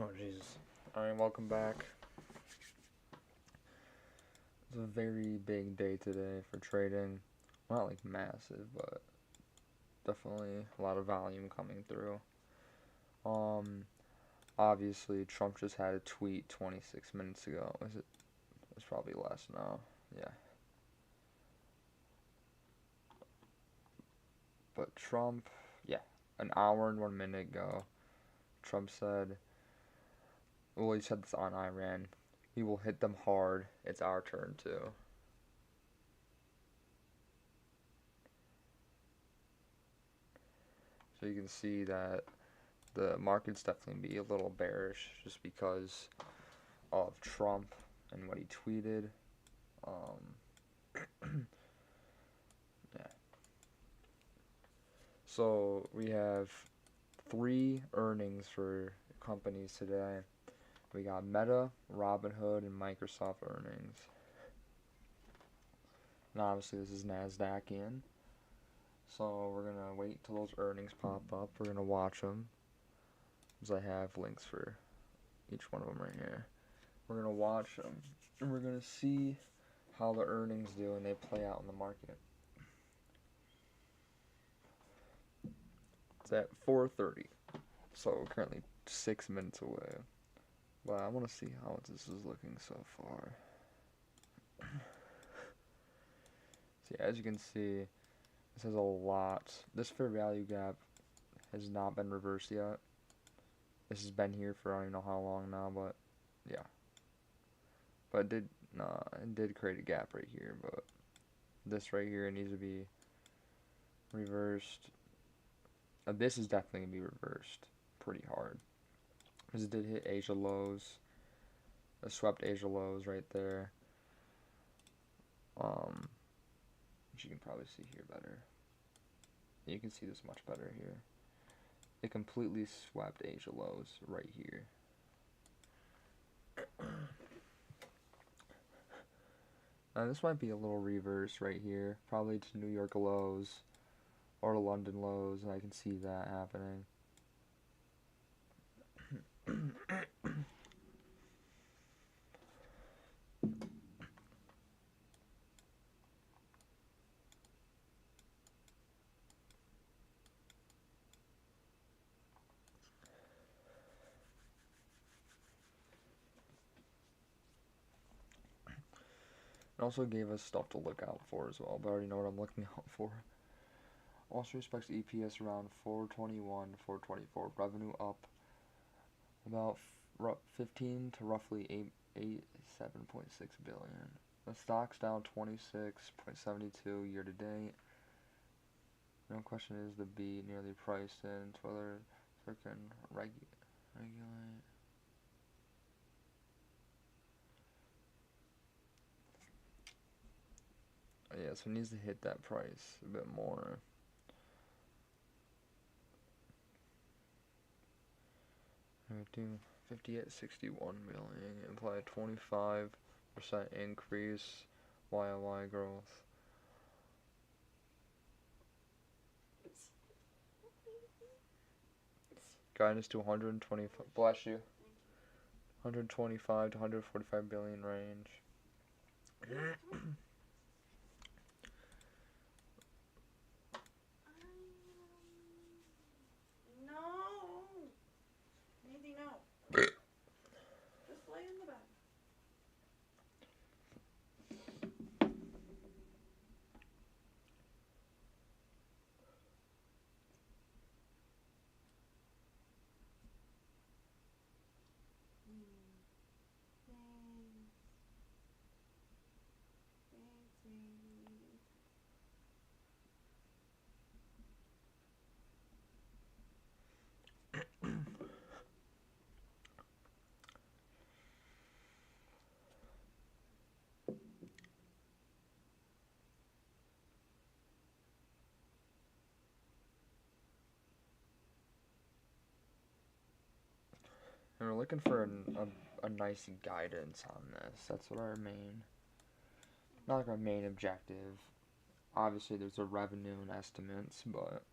Oh, Jesus. Alright, welcome back. It's a very big day today for trading. Not like massive, but definitely a lot of volume coming through. Um, Obviously, Trump just had a tweet 26 minutes ago. Is it? It's probably less now. Yeah. But Trump, yeah, an hour and 1 minute ago, Trump said, well, he said this on Iran. He will hit them hard. It's our turn too. So you can see that the market's definitely be a little bearish just because of Trump and what he tweeted. Yeah. So we have three earnings for companies today. We got Meta, Robinhood, and Microsoft earnings. And obviously this is Nasdaq-ian. So we're gonna wait till those earnings pop up. We're gonna watch them, because I have links for each one of them right here. We're gonna watch them, and we're gonna see how the earnings do and they play out in the market. It's at 4:30, so currently 6 minutes away. But I want to see how this is looking so far. See, as you can see, this has a lot. This fair value gap has not been reversed yet. This has been here for I don't even know how long now, but yeah. But it did create a gap right here, but this right here needs to be reversed. This is definitely gonna be reversed pretty hard, because it did hit Asia lows. It swept Asia lows right there. Which you can probably see here better. You can see this much better here. It completely swept Asia lows right here. This might be a little reverse right here, probably to New York lows or to London lows, and I can see that happening. It also gave us stuff to look out for as well, but I already know what I'm looking out for. Also expects EPS around 421 to 424. Revenue up about 15 to roughly 7.6 billion. The stock's down 26.72 year to date. No question is the beat nearly priced in to whether freaking regulate. Yeah, so it needs to hit that price a bit more. Do 58.61 million, imply 25% increase YOY growth. Guidance to 125, bless you, 125 to 145 billion range. No. Nancy, no. Just lay in the bed. And we're looking for a nice guidance on this. That's what our main, not like our main objective. Obviously, there's a revenue and estimates, but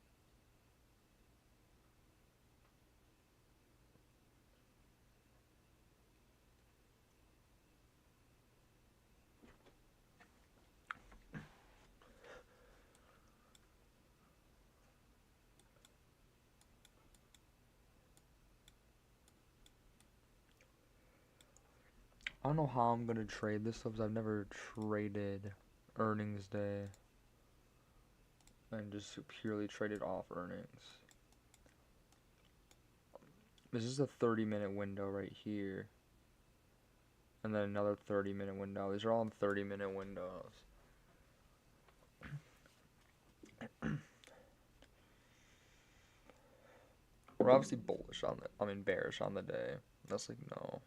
I don't know how I'm gonna trade this stuff, 'cause I've never traded earnings day and just purely traded off earnings. This is a 30-minute window right here, and then another 30-minute window. These are all in 30-minute windows. We're obviously bullish on bearish on the day. That's like no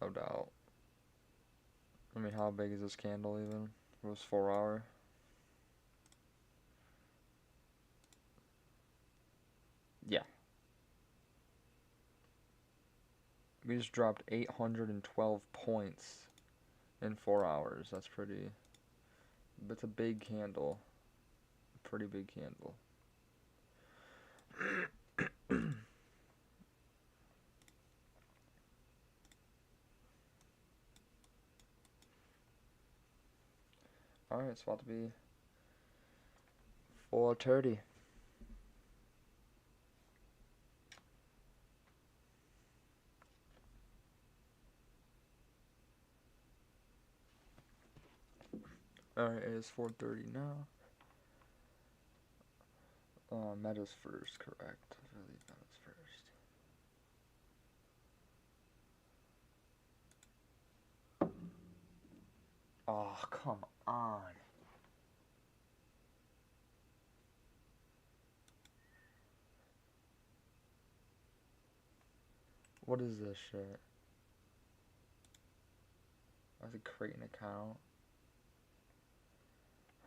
doubt. I mean, how big is this candle even? It was 4 hour. Yeah. We just dropped 812 points in 4 hours. That's pretty. That's a big candle. Pretty big candle. Alright, it's about to be 4:30. Alright, it is 4:30 now. Meta's first, correct. I believe Meta's first. Oh, come on. What is this shit? I have to create an account.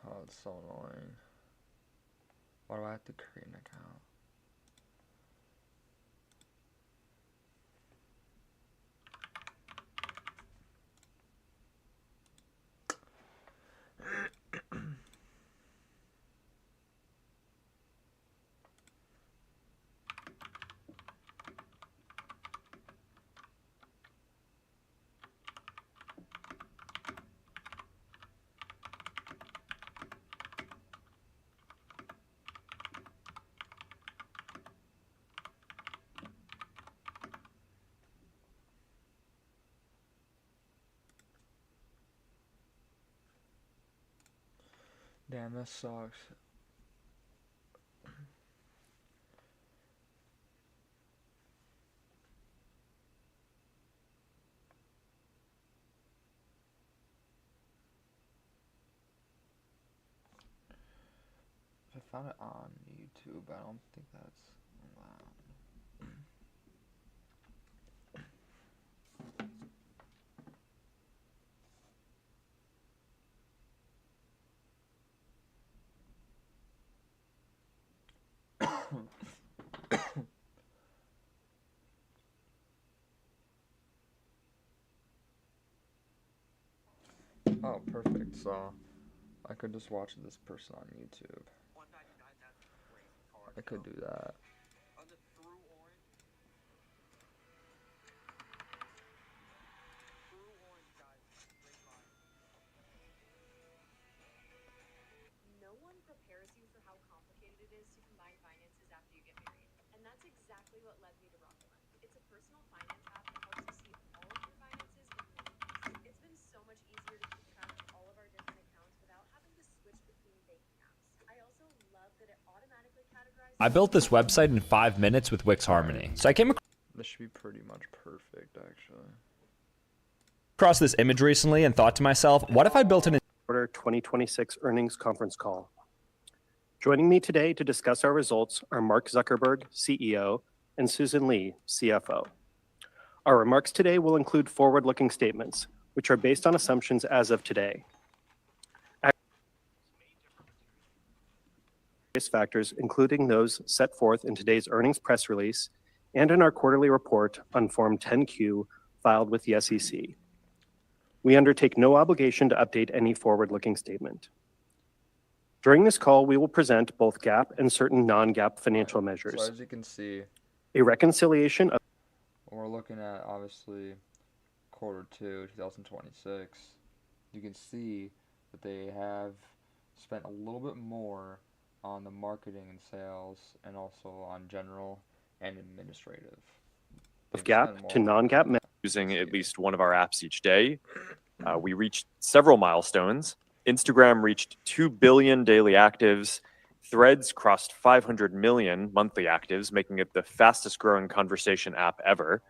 Oh, it's so annoying. Why do I have to create an account? Damn, this sucks. I found it on YouTube, but I don't think that's allowed. Oh, perfect. So I could just watch this person on YouTube. I could do that. No one prepares you for how complicated it is to combine finances after you get married. And that's exactly what led me to Rocket Money. It's a personal finance app that helps you see all of your finances in one place. It's been so much easier to keep track of all of our different accounts without having to switch between banking apps. I also love that it automatically categorizes. I built this website in 5 minutes with Wix Harmony. So I came This should be pretty much perfect, actually. across this image recently and thought to myself, what if I built an Quarter 2026 earnings conference call. Joining me today to discuss our results are Mark Zuckerberg, CEO, and Susan Li, CFO. Our remarks today will include forward-looking statements, which are based on assumptions as of today. Various factors, including those set forth in today's earnings press release and in our quarterly report on Form 10-Q filed with the SEC. We undertake no obligation to update any forward-looking statement. During this call, we will present both GAAP and certain non-GAAP financial measures. So as you can see, A reconciliation of we're looking at obviously quarter 2, 2026. You can see that they have spent a little bit more on the marketing and sales, and also on general and administrative. They've GAAP spent to more on non-GAAP that. using at least one of our apps each day. We reached several milestones. Instagram reached 2 billion daily actives. Threads crossed 500 million monthly actives, making it the fastest growing conversation app ever.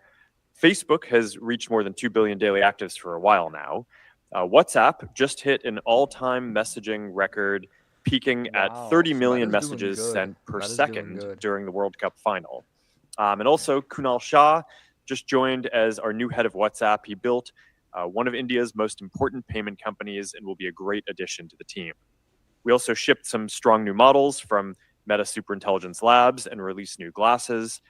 Facebook has reached more than 2 billion daily actives for a while now. WhatsApp just hit an all-time messaging record, peaking Wow, at 30 so million Meta's doing messages good. sent per Meta's doing second good. during the World Cup final. And also, Kunal Shah just joined as our new head of WhatsApp. He built one of India's most important payment companies and will be a great addition to the team. We also shipped some strong new models from Meta Superintelligence Labs and released new glasses.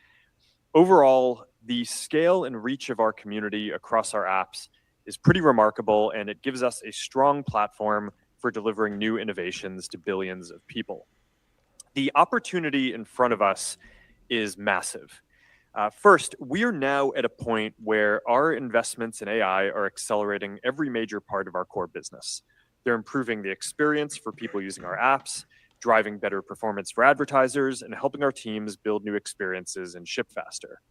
Overall, the scale and reach of our community across our apps is pretty remarkable, and it gives us a strong platform for delivering new innovations to billions of people. The opportunity in front of us is massive. First, we are now at a point where our investments in AI are accelerating every major part of our core business. They're improving the experience for people using our apps, driving better performance for advertisers, and helping our teams build new experiences and ship faster.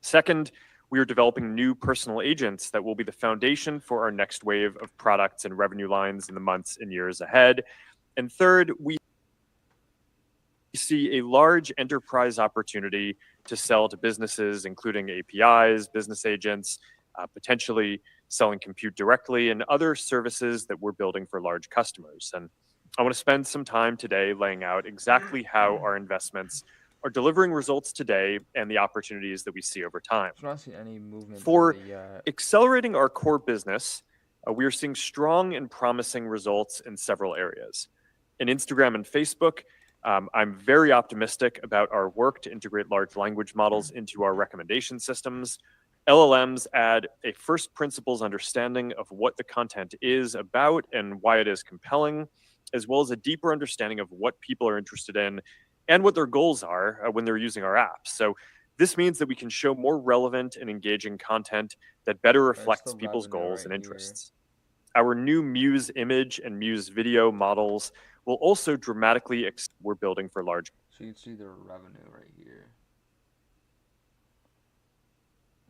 Second, we are developing new personal agents that will be the foundation for our next wave of products and revenue lines in the months and years ahead. And third, we see a large enterprise opportunity to sell to businesses, including APIs, business agents, potentially selling compute directly, and other services that we're building for large customers. And I want to spend some time today laying out exactly how our investments are delivering results today and the opportunities that we see over time. I'm not seeing any movement For really yet. accelerating our core business, we are seeing strong and promising results in several areas. In Instagram and Facebook, I'm very optimistic about our work to integrate large language models into our recommendation systems. LLMs add a first principles understanding of what the content is about and why it is compelling, as well as a deeper understanding of what people are interested in and what their goals are when they're using our apps. So this means that we can show more relevant and engaging content that better reflects the people's revenue goals and right here. interests. Our new Muse image and Muse video models will also dramatically we're building for large. So you can see their revenue right here.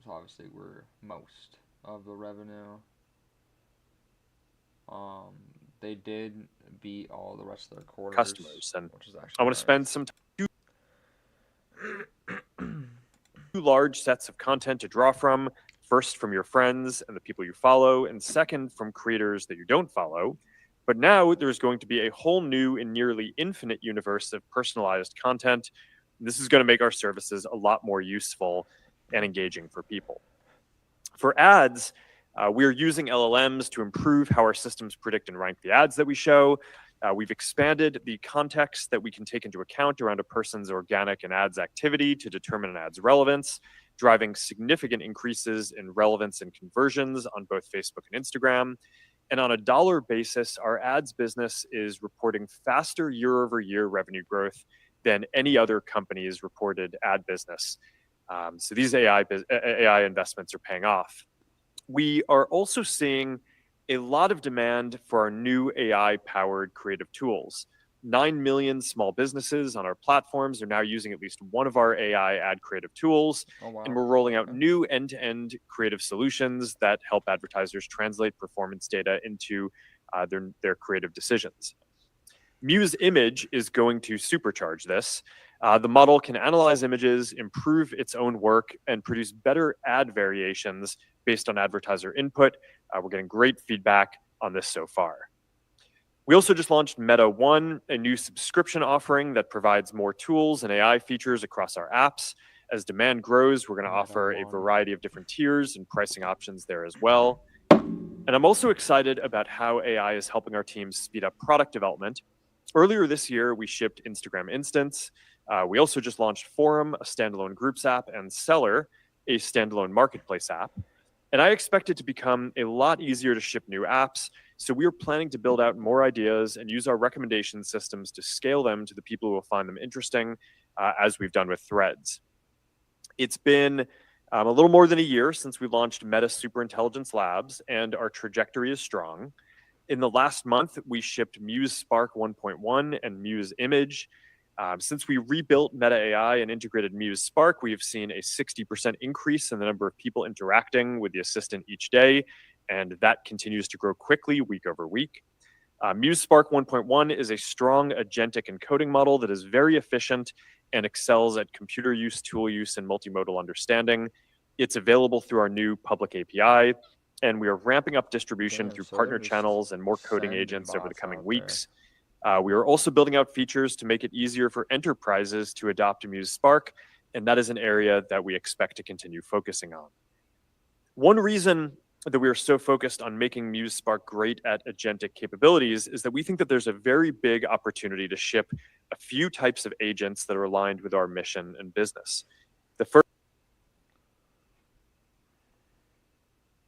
So obviously we're most of the revenue. They did beat all the rest of their quarters. Customers, and which is actually I want to nice. spend some time. Two large sets of content to draw from. First, from your friends and the people you follow, and second, from creators that you don't follow. But now there's going to be a whole new and nearly infinite universe of personalized content. This is going to make our services a lot more useful and engaging for people. For ads, we are using LLMs to improve how our systems predict and rank the ads that we show. We've expanded the context that we can take into account around a person's organic and ads activity to determine an ad's relevance, driving significant increases in relevance and conversions on both Facebook and Instagram. And on a dollar basis, our ads business is reporting faster year-over-year revenue growth than any other company's reported ad business. So these AI investments are paying off. We are also seeing a lot of demand for our new AI-powered creative tools. 9 million small businesses on our platforms are now using at least one of our AI ad creative tools. Oh, wow. And we're rolling out new end-to-end creative solutions that help advertisers translate performance data into their creative decisions. Muse Image is going to supercharge this. The model can analyze images, improve its own work, and produce better ad variations based on advertiser input. We're getting great feedback on this so far. We also just launched Meta One, a new subscription offering that provides more tools and AI features across our apps. As demand grows, we're going to offer a variety of different tiers and pricing options there as well. And I'm also excited about how AI is helping our teams speed up product development. Earlier this year, we shipped Instagram Instants. We also just launched Forum, a standalone groups app, and Seller, a standalone marketplace app. And I expect it to become a lot easier to ship new apps. So we are planning to build out more ideas and use our recommendation systems to scale them to the people who will find them interesting, as we've done with Threads. It's been a little more than a year since we launched Meta Superintelligence Labs, and our trajectory is strong. In the last month, we shipped Muse Spark 1.1 and Muse Image. Since we rebuilt Meta AI and integrated Muse Spark, we have seen a 60% increase in the number of people interacting with the assistant each day, and that continues to grow quickly week over week. Muse Spark 1.1 is a strong agentic encoding model that is very efficient and excels at computer use, tool use, and multimodal understanding. It's available through our new public API, and we are ramping up distribution Damn, through so partner they're just channels and more coding sending agents over the bots coming out there. weeks. We are also building out features to make it easier for enterprises to adopt Muse Spark, and that is an area that we expect to continue focusing on. One reason that we are so focused on making Muse Spark great at agentic capabilities is that we think that there's a very big opportunity to ship a few types of agents that are aligned with our mission and business. The first,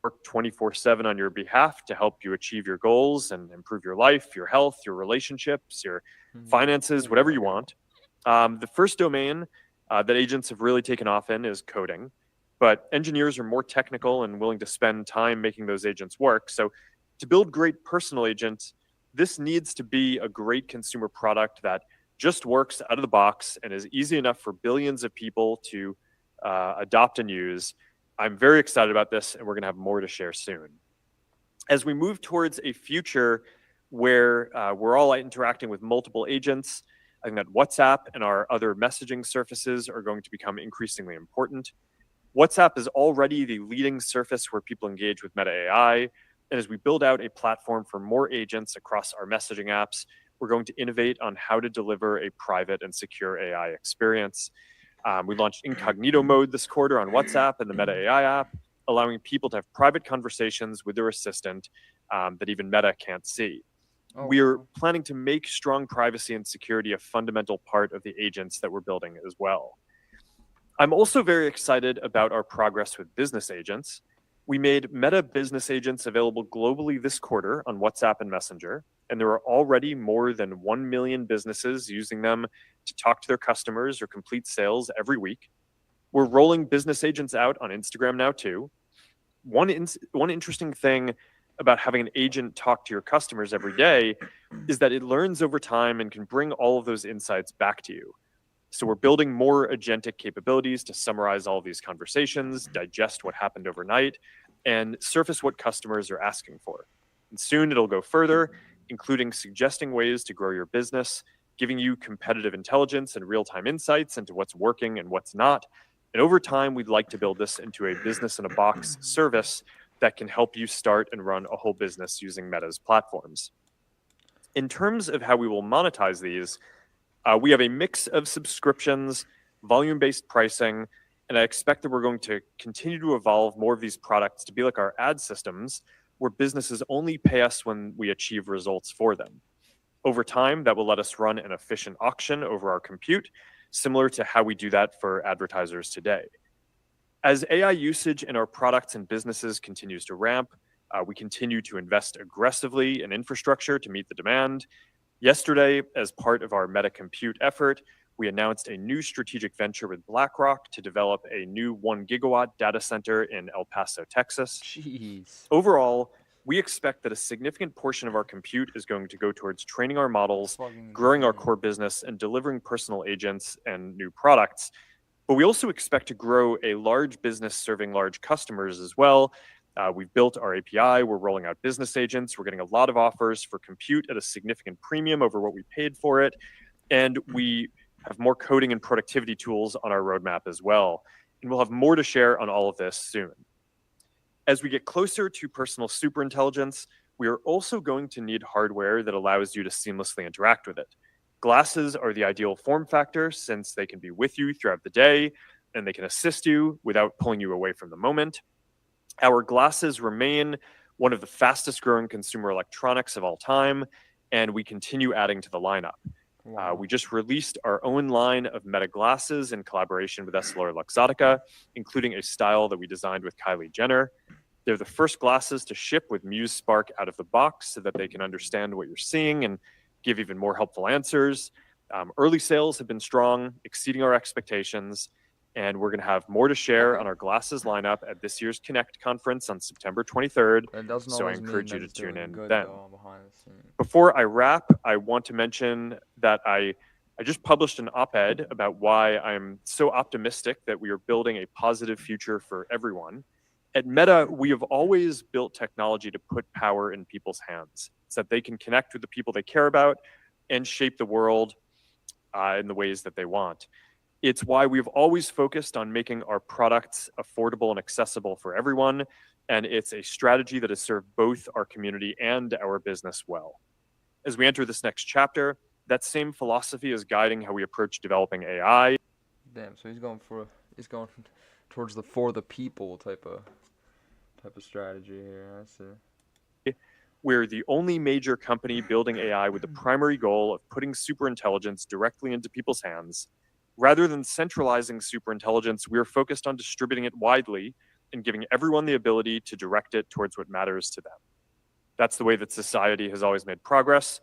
work 24/7 on your behalf to help you achieve your goals and improve your life, your health, your relationships, your finances, whatever you want. The first domain that agents have really taken off in is coding, but engineers are more technical and willing to spend time making those agents work. So to build great personal agents, this needs to be a great consumer product that just works out of the box and is easy enough for billions of people to adopt and use. I'm very excited about this, and we're going to have more to share soon. As we move towards a future where we're all interacting with multiple agents, I think that WhatsApp and our other messaging surfaces are going to become increasingly important. WhatsApp is already the leading surface where people engage with Meta AI, and as we build out a platform for more agents across our messaging apps, we're going to innovate on how to deliver a private and secure AI experience. We launched incognito mode this quarter on WhatsApp and the Meta AI app, allowing people to have private conversations with their assistant that even Meta can't see. We're planning to make strong privacy and security a fundamental part of the agents that we're building as well. I'm also very excited about our progress with business agents. We made Meta Business Agents available globally this quarter on WhatsApp and Messenger, and there are already more than 1 million businesses using them to talk to their customers or complete sales every week. We're rolling business agents out on Instagram now too. One interesting thing about having an agent talk to your customers every day is that it learns over time and can bring all of those insights back to you. So we're building more agentic capabilities to summarize all of these conversations, digest what happened overnight, and surface what customers are asking for. And soon it'll go further, including suggesting ways to grow your business, giving you competitive intelligence and real-time insights into what's working and what's not. And over time, we'd like to build this into a business-in-a-box service that can help you start and run a whole business using Meta's platforms. In terms of how we will monetize these, we have a mix of subscriptions, volume-based pricing, and I expect that we're going to continue to evolve more of these products to be like our ad systems, where businesses only pay us when we achieve results for them. Over time, that will let us run an efficient auction over our compute, similar to how we do that for advertisers today. As AI usage in our products and businesses continues to ramp, we continue to invest aggressively in infrastructure to meet the demand. Yesterday, as part of our Meta Compute effort, we announced a new strategic venture with BlackRock to develop a new 1 gigawatt data center in El Paso, Texas. Jeez. Overall, we expect that a significant portion of our compute is going to go towards training our models, Fucking growing our insane. core business, and delivering personal agents and new products. But we also expect to grow a large business serving large customers as well. We've built our API, we're rolling out business agents, we're getting a lot of offers for compute at a significant premium over what we paid for it, and we have more coding and productivity tools on our roadmap as well. And we'll have more to share on all of this soon. As we get closer to personal superintelligence, we are also going to need hardware that allows you to seamlessly interact with it. Glasses are the ideal form factor since they can be with you throughout the day and they can assist you without pulling you away from the moment. Our glasses remain one of the fastest growing consumer electronics of all time, and we continue adding to the lineup. Wow. We just released our own line of Meta glasses in collaboration with EssilorLuxottica, including a style that we designed with Kylie Jenner. They're the first glasses to ship with Muse Spark out of the box so that they can understand what you're seeing and give even more helpful answers. Early sales have been strong, exceeding our expectations, and we're going to have more to share on our glasses lineup at this year's Connect conference on September 23rd. That doesn't So I always mean encourage you that to it's tune doing in good, then. though, behind the scenes. Before I wrap, I want to mention that I I just published an op-ed about why I'm so optimistic that we are building a positive future for everyone. At Meta, we have always built technology to put power in people's hands so that they can connect with the people they care about and shape the world in the ways that they want. It's why we've always focused on making our products affordable and accessible for everyone, and it's a strategy that has served both our community and our business well. As we enter this next chapter, that same philosophy is guiding how we approach developing AI. Damn, so he's going towards the for the people type of strategy here. I see. We're the only major company building AI with the primary goal of putting superintelligence directly into people's hands. Rather than centralizing superintelligence, we're focused on distributing it widely and giving everyone the ability to direct it towards what matters to them. That's the way that society has always made progress.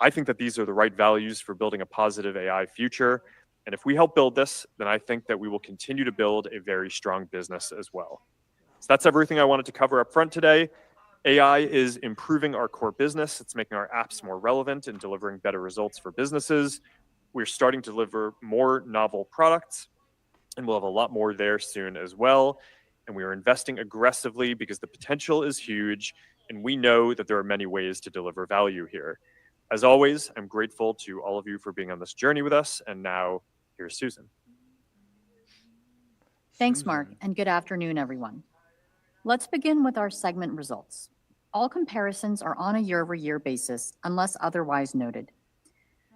I think that these are the right values for building a positive AI future. And if we help build this, then I think that we will continue to build a very strong business as well. So that's everything I wanted to cover up front today. AI is improving our core business. It's making our apps more relevant and delivering better results for businesses. We're starting to deliver more novel products, and we'll have a lot more there soon as well. And we are investing aggressively because the potential is huge, and we know that there are many ways to deliver value here. As always, I'm grateful to all of you for being on this journey with us. And now, here's Susan. Thanks, Mark, and good afternoon, everyone. Let's begin with our segment results. All comparisons are on a year-over-year basis, unless otherwise noted.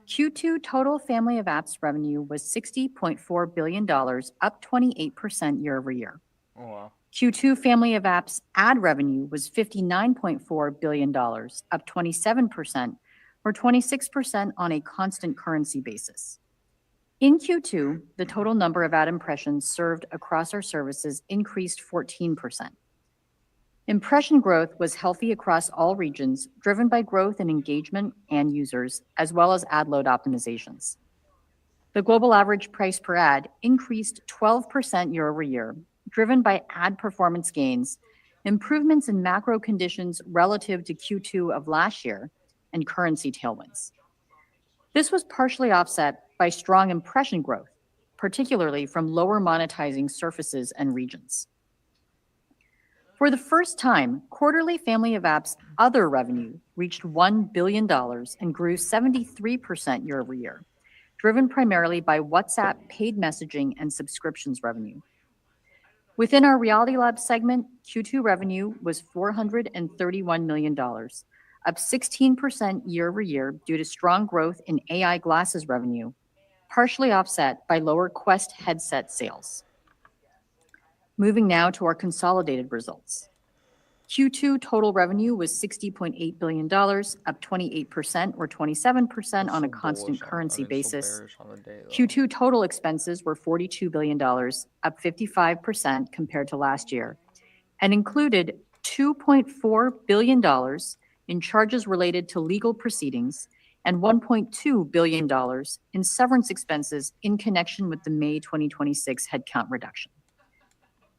Q2 total Family of Apps revenue was $60.4 billion, up 28% year-over-year. Oh, wow. Q2 Family of Apps ad revenue was $59.4 billion, up 27%, or 26% on a constant currency basis. In Q2, the total number of ad impressions served across our services increased 14%. Impression growth was healthy across all regions, driven by growth in engagement and users, as well as ad load optimizations. The global average price per ad increased 12% year-over-year, driven by ad performance gains, improvements in macro conditions relative to Q2 of last year, and currency tailwinds. This was partially offset by strong impression growth, particularly from lower monetizing surfaces and regions. For the first time, quarterly Family of Apps other revenue reached $1 billion and grew 73% year-over-year, driven primarily by WhatsApp paid messaging and subscriptions revenue. Within our Reality Labs segment, Q2 revenue was $431 million, up 16% year-over-year due to strong growth in AI glasses revenue, partially offset by lower Quest headset sales. Moving now to our consolidated results. Q2 total revenue was $60.8 billion, up 28% or 27% on a constant currency basis. Q2 total expenses were $42 billion, up 55% compared to last year, and included $2.4 billion in charges related to legal proceedings and $1.2 billion in severance expenses in connection with the May 2026 headcount reduction.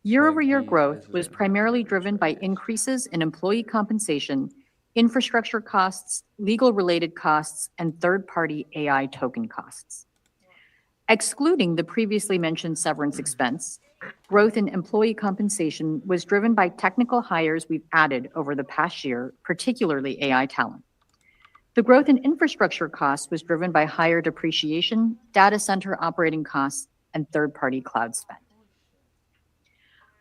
Year-over-year growth was primarily driven by increases in employee compensation, infrastructure costs, legal-related costs, and third-party AI token costs. Excluding the previously mentioned severance expense, growth in employee compensation was driven by technical hires we've added over the past year, particularly AI talent. The growth in infrastructure costs was driven by higher depreciation, data center operating costs, and third-party cloud spend.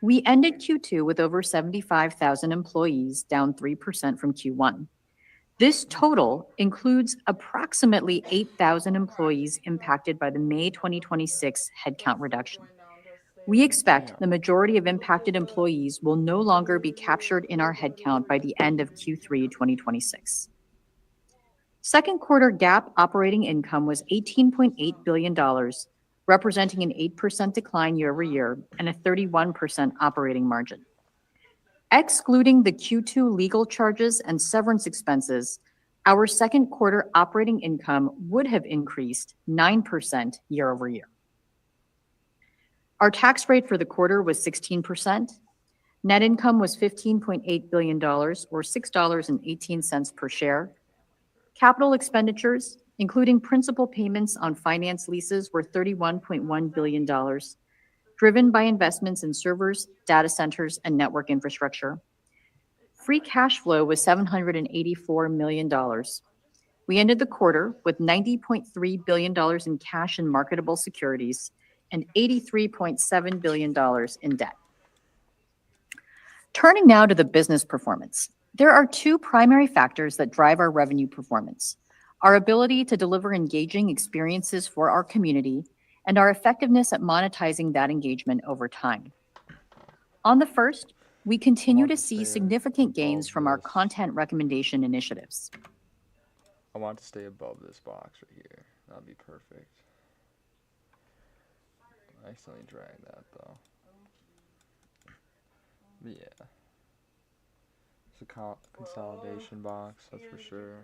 We ended Q2 with over 75,000 employees, down 3% from Q1. This total includes approximately 8,000 employees impacted by the May 2026 headcount reduction. We expect the majority of impacted employees will no longer be captured in our headcount by the end of Q3 2026. Second quarter GAAP operating income was $18.8 billion, representing an 8% decline year-over-year and a 31% operating margin. Excluding the Q2 legal charges and severance expenses, our second quarter operating income would have increased 9% year-over-year. Our tax rate for the quarter was 16%. Net income was $15.8 billion, or $6.18 per share. Capital expenditures, including principal payments on finance leases, were $31.1 billion, driven by investments in servers, data centers, and network infrastructure. Free cash flow was $784 million. We ended the quarter with $90.3 billion in cash and marketable securities and $83.7 billion in debt. Turning now to the business performance. There are two primary factors that drive our revenue performance: our ability to deliver engaging experiences for our community and our effectiveness at monetizing that engagement over time. On the first, we continue to see significant gains from our content recommendation initiatives. I want to stay above this box right here. That'd be perfect. I accidentally dragged that though. But yeah. It's a consolidation box, that's for sure.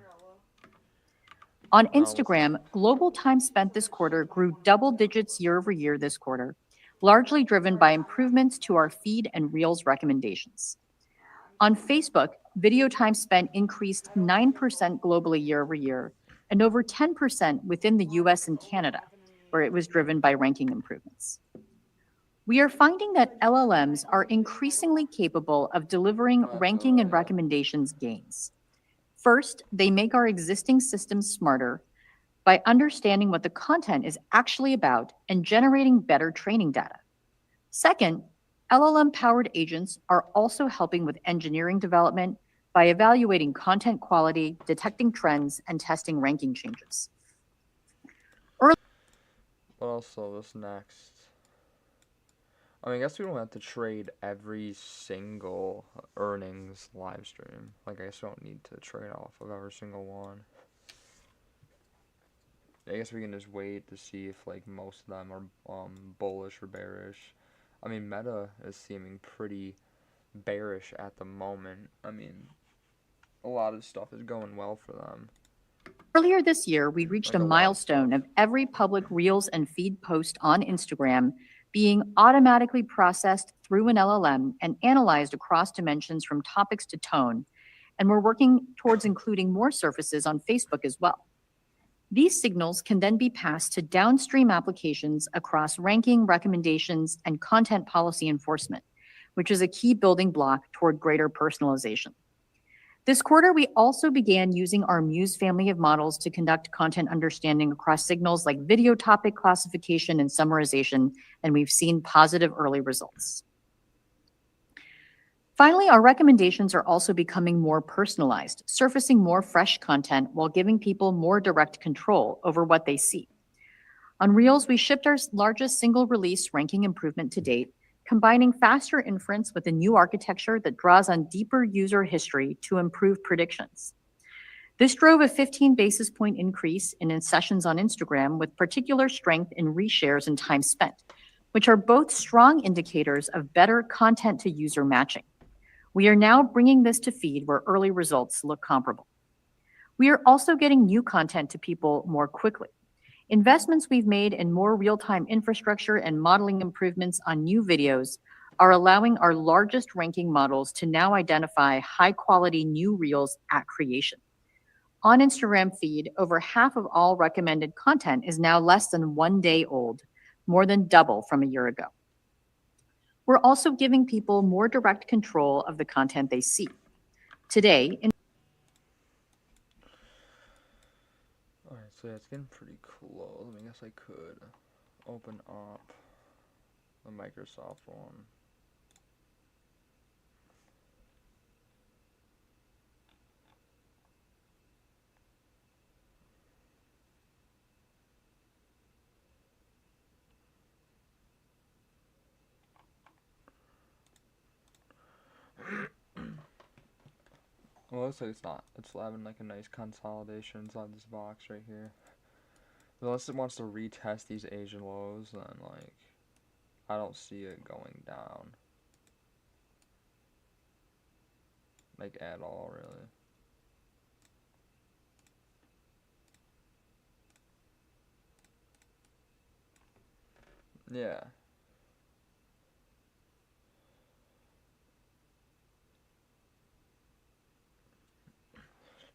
On Instagram, global time spent this quarter grew double digits year over year this quarter, largely driven by improvements to our feed and Reels recommendations. On Facebook, video time spent increased 9% globally year over year and over 10% within the US and Canada, where it was driven by ranking improvements. We are finding that LLMs are increasingly capable of delivering ranking and recommendations gains. First, they make our existing systems smarter by understanding what the content is actually about and generating better training data. Second, LLM-powered agents are also helping with engineering development by evaluating content quality, detecting trends, and testing ranking changes. Also, this next. I guess we don't have to trade every single earnings live stream. Like, I guess we don't need to trade off of every single one. I guess we can just wait to see if, like, most of them are bullish or bearish. Meta is seeming pretty bearish at the moment. A lot of stuff is going well for them. Earlier this year, we reached a milestone of every public Reels and feed post on Instagram being automatically processed through an LLM and analyzed across dimensions from topics to tone, and we're working towards including more surfaces on Facebook as well. These signals can then be passed to downstream applications across ranking, recommendations, and content policy enforcement, which is a key building block toward greater personalization. This quarter, we also began using our Muse family of models to conduct content understanding across signals like video topic classification and summarization, and we've seen positive early results. Finally, our recommendations are also becoming more personalized, surfacing more fresh content while giving people more direct control over what they see. On Reels, we shipped our largest single release ranking improvement to date, combining faster inference with a new architecture that draws on deeper user history to improve predictions. This drove a 15 basis point increase in sessions on Instagram, with particular strength in reshares and time spent, which are both strong indicators of better content to user matching. We are now bringing this to feed where early results look comparable. We are also getting new content to people more quickly. Investments we've made in more real-time infrastructure and modeling improvements on new videos are allowing our largest ranking models to now identify high-quality new Reels at creation. On Instagram feed, over half of all recommended content is now less than 1 day old, more than double from a year ago. We're also giving people more direct control of the content they see. Today, Alright, so yeah, it's getting pretty close. I guess I could open up the Microsoft one. Well, it looks like it's not. It's having like a nice consolidation inside this box right here. Unless it wants to retest these Asian lows, then like I don't see it going down. Like at all, really. Yeah.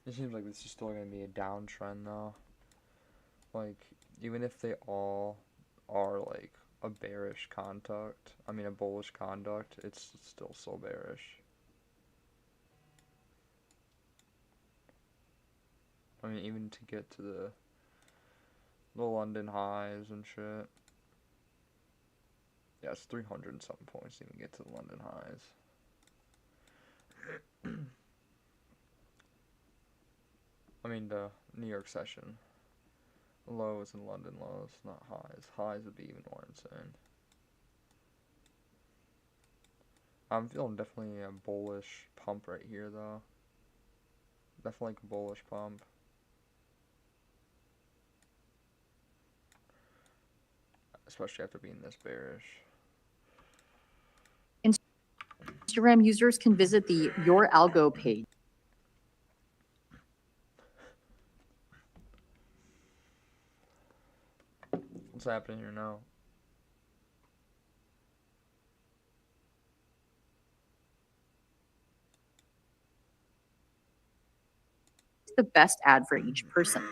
It seems like this is still going to be a downtrend, though. like, even if they all are like a bearish conduct, I mean a bullish conduct, it's still so bearish. I mean, even to get to the London highs and shit. Yeah, it's 300 and something points to even get to the London highs. I mean, the New York session. Lows and London lows, not highs. Highs would be even more insane. I'm feeling definitely a bullish pump right here, though. Definitely like a bullish pump. Especially after being this bearish. Instagram users can visit the Your Algo page. What's happening here now? The best ad for each person.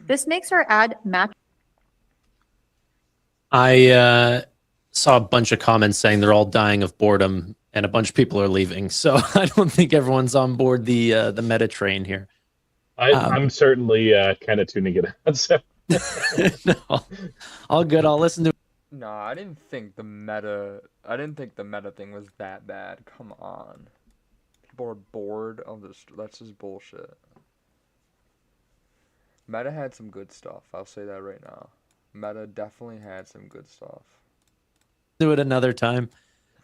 This makes our ad match. I saw a bunch of comments saying they're all dying of boredom and a bunch of people are leaving. So I don't think everyone's on board the meta train here. I'm certainly kind of tuning it out. So. No, all good. I'll listen to. No, I didn't think the meta thing was that bad. Come on. People are bored of this. That's just bullshit. Meta had some good stuff. I'll say that right now. Meta definitely had some good stuff. Do it another time.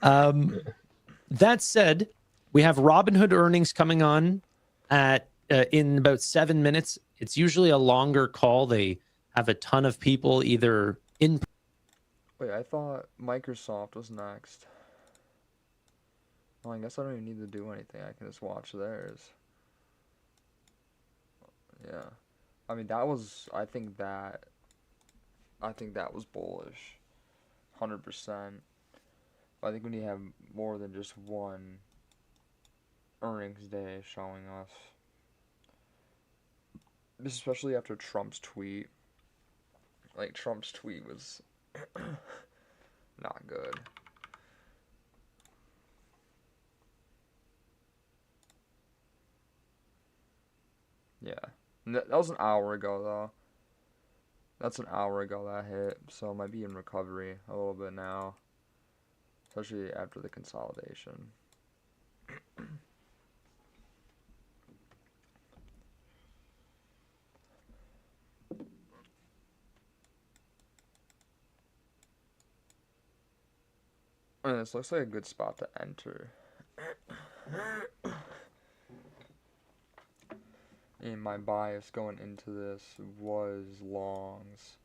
That said, we have Robinhood earnings coming on at in about 7 minutes. It's usually a longer call. They have a ton of people either in. Wait, I thought Microsoft was next. Well, I guess I don't even need to do anything. I can just watch theirs. Yeah. I mean, that was, I think that was bullish. 100%. I think we need to have more than just one earnings day showing us. Especially after Trump's tweet. Like, Trump's tweet was not good. Yeah. That was an hour ago, though. That's an hour ago that hit, so it might be in recovery a little bit now. Especially after the consolidation. I mean, this looks like a good spot to enter. And my bias going into this was longs,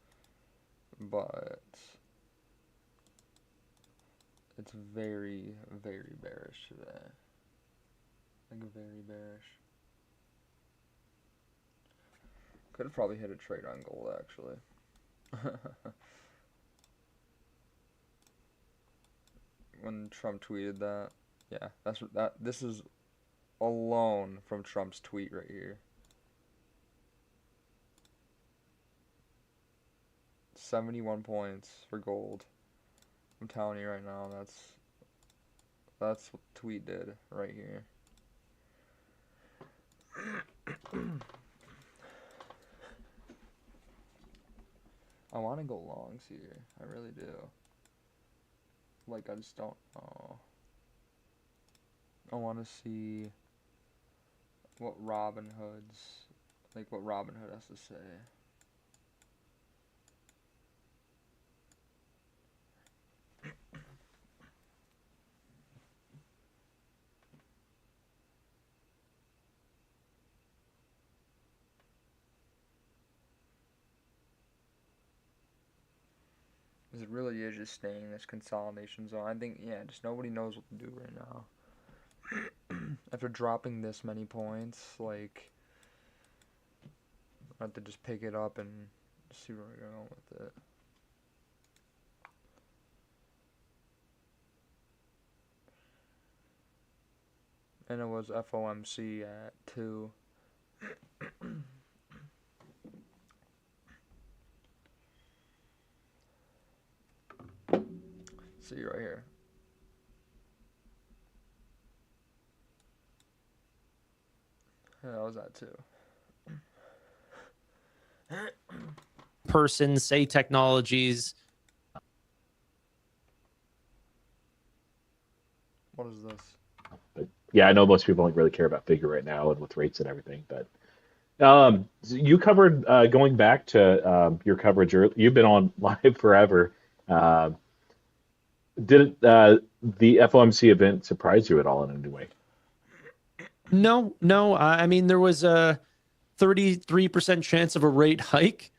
but it's very, very bearish today. Like, very bearish. Could have probably hit a trade on gold, actually. When Trump tweeted that. Yeah, this is alone from Trump's tweet right here. 71 points for gold. I'm telling you right now, that's what the tweet did right here. I want to go longs here. I really do. Like, I just don't know. I want to see what Robinhood has to say. Because it really is just staying in this consolidation zone. I think, yeah, just nobody knows what to do right now. After dropping this many points, like, I have to just pick it up and see where we're going with it. And it was FOMC at 2. see right here. Yeah, that was that too. Person, Say Technologies. What is this? But yeah, I know most people don't really care about Figure right now and with rates and everything. But so you covered going back to your coverage. You've been on live forever. Did the FOMC event surprise you at all in any way? No. I mean, there was a 33% chance of a rate hike.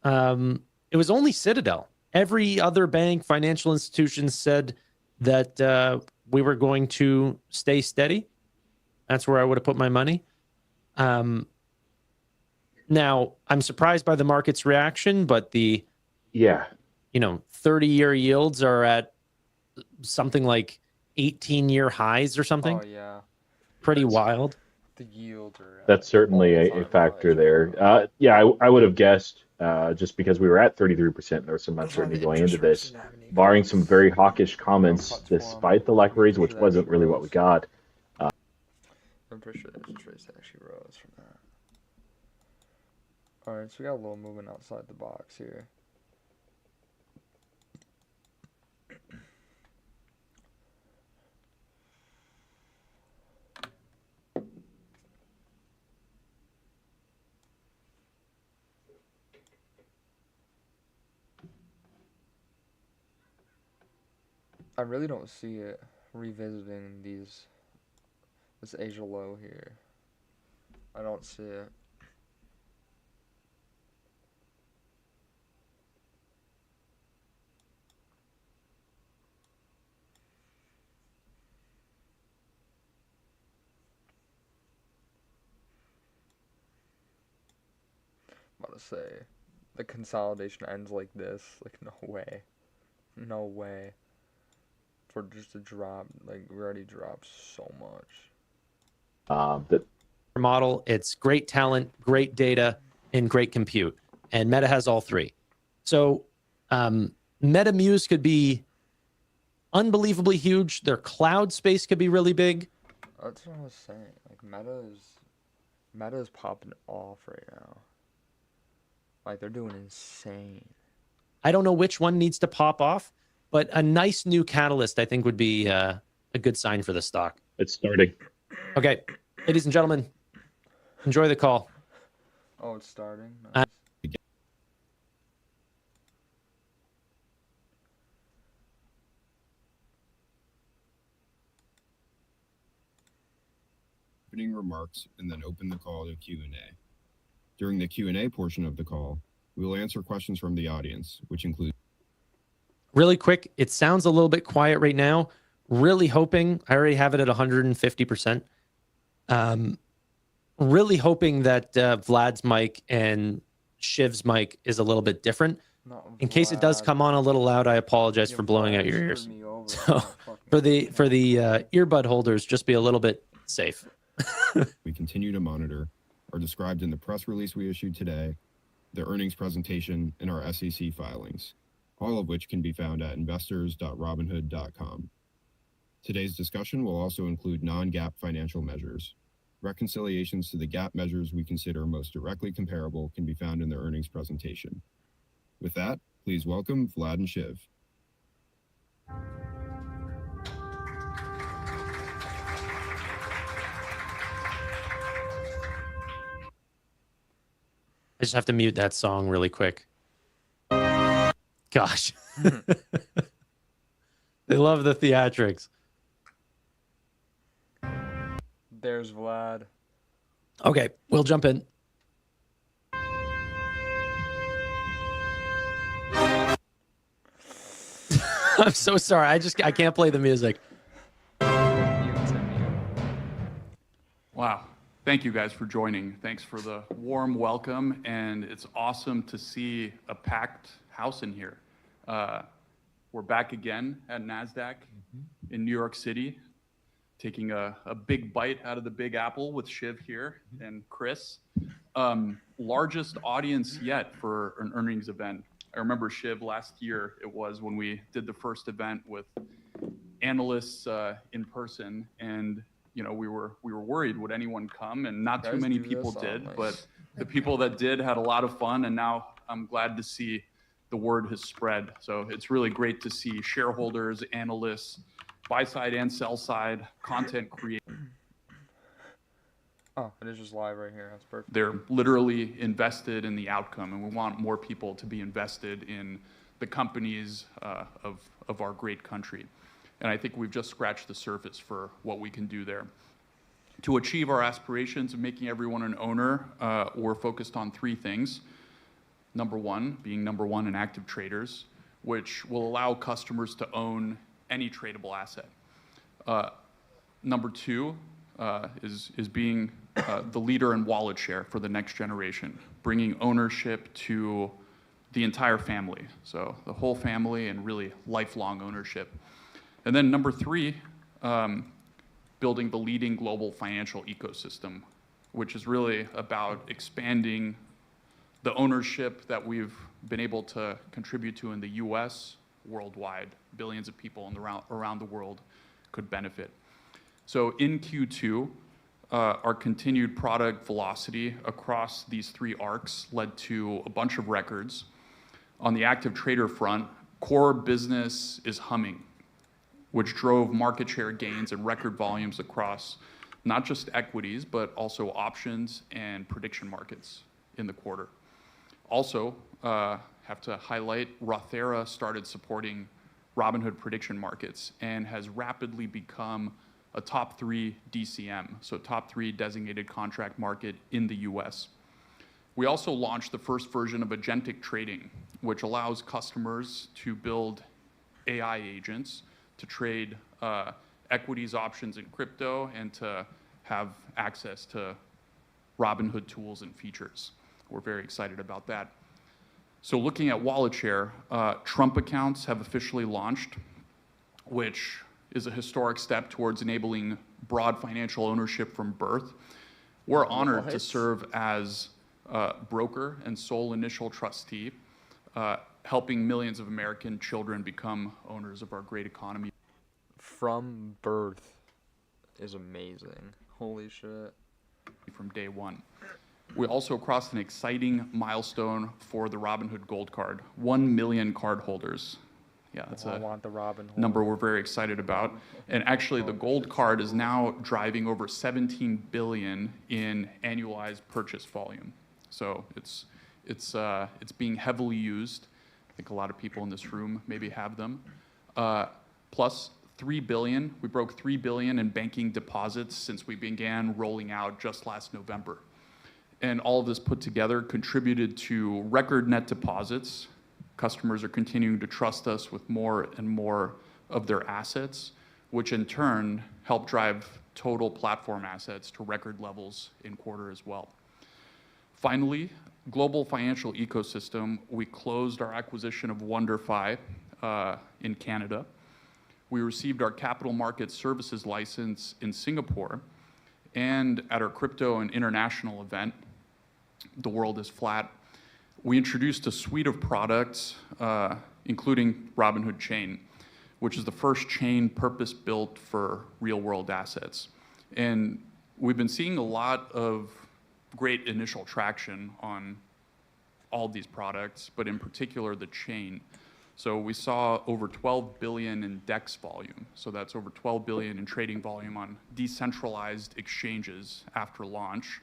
It was only Citadel. Every other bank, financial institution said that we were going to stay steady. That's where I would have put my money. Now, I'm surprised by the market's reaction, but the 30-year yields are at something like 18-year highs or something. Oh yeah, Pretty wild. the yields are. That's certainly a factor there. Yeah, I would have guessed just because we were at 33% and there was some uncertainty going into this, barring some very hawkish comments, despite the like raise, which wasn't really what we got. I'm pretty sure the interest rates actually rose from that. Alright, so we got a little movement outside the box here. I really don't see it revisiting this Asia low here. I don't see it. I'm about to say, the consolidation ends like this. Like, no way. No way. For just a drop, like, we already dropped so much. That Model, it's great talent, great data, and great compute. And Meta has all three. So Meta Muse could be unbelievably huge. Their cloud space could be really big. That's what I was saying. Like, Meta is popping off right now. Like, they're doing insane. I don't know which one needs to pop off, but a nice new catalyst, I think, would be a good sign for the stock. it's starting. Okay, ladies and gentlemen, enjoy the call. Oh, it's starting? Nice. Opening remarks and then open the call to Q&A. During the Q&A portion of the call, we will answer questions from the audience, which include Really quick, it sounds a little bit quiet right now. Really hoping, I already have it at 150%. Really hoping that Vlad's mic and Shiv's mic is a little bit different. In case it does come on a little loud, I apologize for blowing out your ears. So for the earbud holders, just be a little bit safe. we continue to monitor are described in the press release we issued today, the earnings presentation, and our SEC filings, all of which can be found at investors.robinhood.com. Today's discussion will also include non-GAAP financial measures. Reconciliations to the GAAP measures we consider most directly comparable can be found in the earnings presentation. With that, please welcome Vlad and Shiv. I just have to mute that song really quick. Gosh. They love the theatrics. There's Vlad. Okay, we'll jump in. I'm so sorry. I can't play the music. Wow. Thank you guys for joining. Thanks for the warm welcome, and it's awesome to see a packed house in here. We're back again at NASDAQ in New York City, taking a big bite out of the Big Apple with Shiv here and Chris. Largest audience yet for an earnings event I remember Shiv last year, it was when we did the first event with analysts in person, and you know, we were worried, would anyone come? And not too Guys many do people this did, online. but the people that did had a lot of fun, and now I'm glad to see the word has spread. So it's really great to see shareholders, analysts, buy side and sell side, content creators. Oh, it is just live right here. That's perfect. They're literally invested in the outcome, and we want more people to be invested in the companies of our great country. And I think we've just scratched the surface for what we can do there. To achieve our aspirations of making everyone an owner, we're focused on three things. Number one, being number one in active traders, which will allow customers to own any tradable asset. Number two is being the leader in wallet share for the next generation, bringing ownership to the entire family. So the whole family and really lifelong ownership. And then number three, building the leading global financial ecosystem, which is really about expanding the ownership that we've been able to contribute to in the US, worldwide. Billions of people around the world could benefit. So in Q2, our continued product velocity across these three arcs led to a bunch of records. On the active trader front, core business is humming, which drove market share gains and record volumes across not just equities, but also options and prediction markets in the quarter. Also, have to highlight, Rothera started supporting Robinhood prediction markets and has rapidly become a top 3 DCM, so top 3 designated contract market in the US. We also launched the first version of agentic trading, which allows customers to build AI agents to trade equities, options, and crypto, and to have access to Robinhood tools and features. We're very excited about that. So looking at wallet share, Trump accounts have officially launched, which is a historic step towards enabling broad financial ownership from birth. We're honored to serve as broker and sole initial trustee, helping millions of American children become owners of our great economy. From birth is amazing. Holy shit. From day one. We also crossed an exciting milestone for the Robinhood Gold Card. 1 million card holders. Yeah, that's I want the Robinhood number we're very excited about. And actually, the Gold Card is now driving over 17 billion in annualized purchase volume. So it's being heavily used. I think a lot of people in this room maybe have them. Plus 3 billion. We broke 3 billion in banking deposits since we began rolling out just last November. And all of this put together contributed to record net deposits. Customers are continuing to trust us with more and more of their assets, which in turn help drive total platform assets to record levels in quarter as well. Finally, global financial ecosystem, we closed our acquisition of WonderFi in Canada. We received our capital market services license in Singapore, and at our crypto and international event, The World is Flat, we introduced a suite of products, including Robinhood Chain, which is the first chain purpose-built for real-world assets. And we've been seeing a lot of great initial traction on all these products, but in particular the chain. So we saw over 12 billion in DEX volume. So that's over 12 billion in trading volume on decentralized exchanges after launch,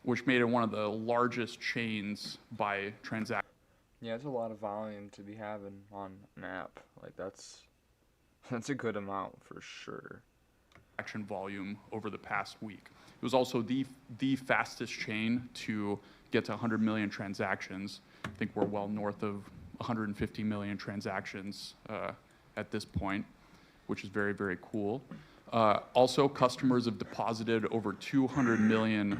which made it one of the largest chains by transaction. Yeah, it's a lot of volume to be having on an app. Like that's a good amount for sure. Action volume over the past week. It was also the fastest chain to get to 100 million transactions. I think we're well north of 150 million transactions at this point, which is very, very cool. Also, customers have deposited over $200 million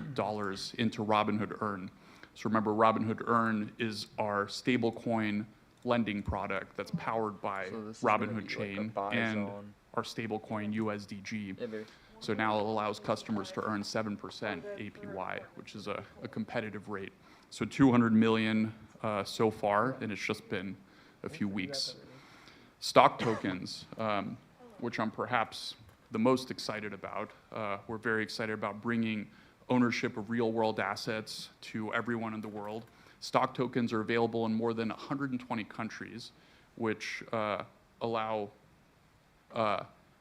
into Robinhood Earn. So remember, Robinhood Earn is our stablecoin lending product that's powered by Robinhood Chain and our stablecoin USDG. Yeah, baby. So now it allows customers to earn 7% APY, which is a competitive rate. So 200 million so far, and it's just been a few weeks. Stock tokens, which I'm perhaps the most excited about. We're very excited about bringing ownership of real-world assets to everyone in the world. Stock tokens are available in more than 120 countries, which allow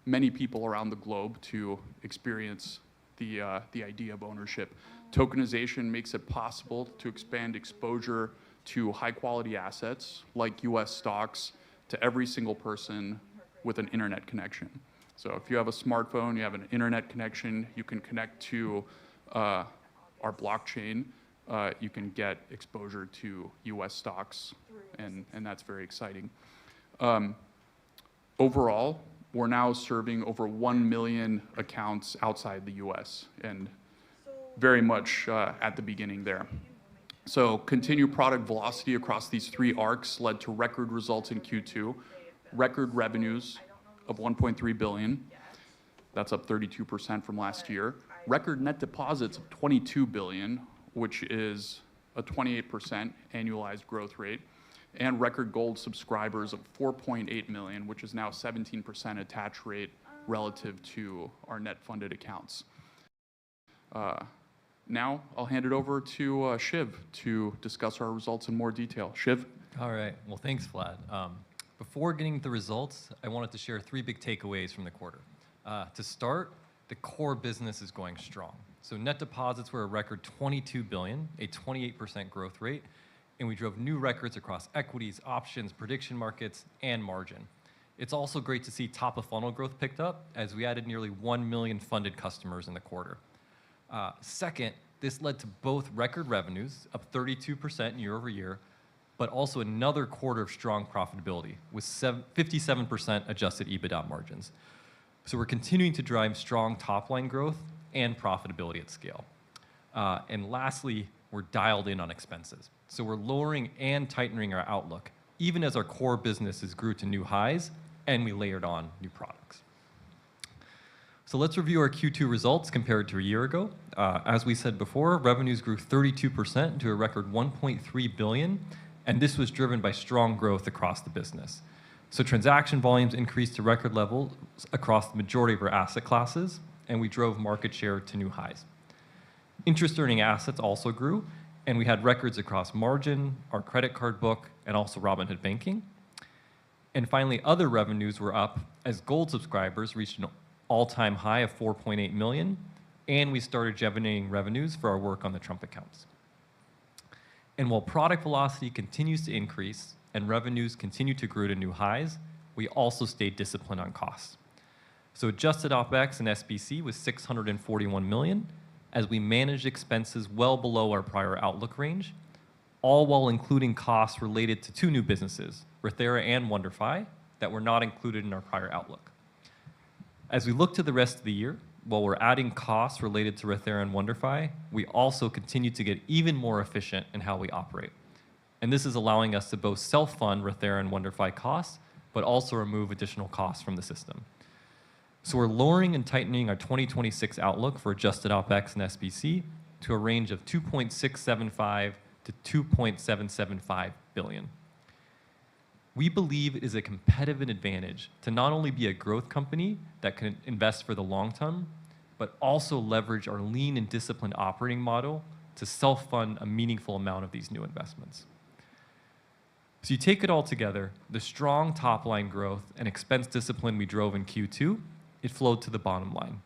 many people around the globe to experience the idea of ownership. Tokenization makes it possible to expand exposure to high-quality assets like U.S. stocks to every single person with an internet connection. So if you have a smartphone, you have an internet connection, you can connect to our blockchain, you can get exposure to U.S. stocks, and that's very exciting. Overall, we're now serving over 1 million accounts outside the U.S., and very much at the beginning there. So continued product velocity across these three arcs led to record results in Q2, record revenues of $1.3 billion. That's up 32% from last year. Record net deposits of $22 billion, which is a 28% annualized growth rate, and record gold subscribers of 4.8 million, which is now 17% attach rate relative to our net funded accounts. Now I'll hand it over to Shiv to discuss our results in more detail. Shiv? All right. Well, thanks, Vlad. Before getting to the results, I wanted to share 3 big takeaways from the quarter. To start, the core business is going strong. So net deposits were a record $22 billion, a 28% growth rate, and we drove new records across equities, options, prediction markets, and margin. It's also great to see top of funnel growth picked up as we added nearly 1 million funded customers in the quarter. Second, this led to both record revenues, up 32% year over year, but also another quarter of strong profitability with 57% adjusted EBITDA margins. So we're continuing to drive strong top line growth and profitability at scale. And lastly, we're dialed in on expenses. So we're lowering and tightening our outlook, even as our core businesses grew to new highs and we layered on new products. So let's review our Q2 results compared to a year ago. As we said before, revenues grew 32% to a record $1.3 billion, and this was driven by strong growth across the business. So transaction volumes increased to record levels across the majority of our asset classes, and we drove market share to new highs. Interest earning assets also grew, and we had records across margin, our credit card book, and also Robinhood Banking. And finally, other revenues were up as gold subscribers reached an all-time high of 4.8 million, and we started generating revenues for our work on the Trump accounts. And while product velocity continues to increase and revenues continue to grow to new highs, we also stayed disciplined on costs. So adjusted OpEx and SBC was $641 million, as we managed expenses well below our prior outlook range, all while including costs related to 2 new businesses, Rothera and WonderFi, that were not included in our prior outlook. As we look to the rest of the year, while we're adding costs related to Rothera and WonderFi, we also continue to get even more efficient in how we operate. And this is allowing us to both self-fund Rothera and WonderFi costs, but also remove additional costs from the system. So we're lowering and tightening our 2026 outlook for adjusted OpEx and SBC to a range of $2.675 to $2.775 billion. We believe it is a competitive advantage to not only be a growth company that can invest for the long term, but also leverage our lean and disciplined operating model to self-fund a meaningful amount of these new investments. So you take it all together, the strong top-line growth and expense discipline we drove in Q2, it flowed to the bottom line.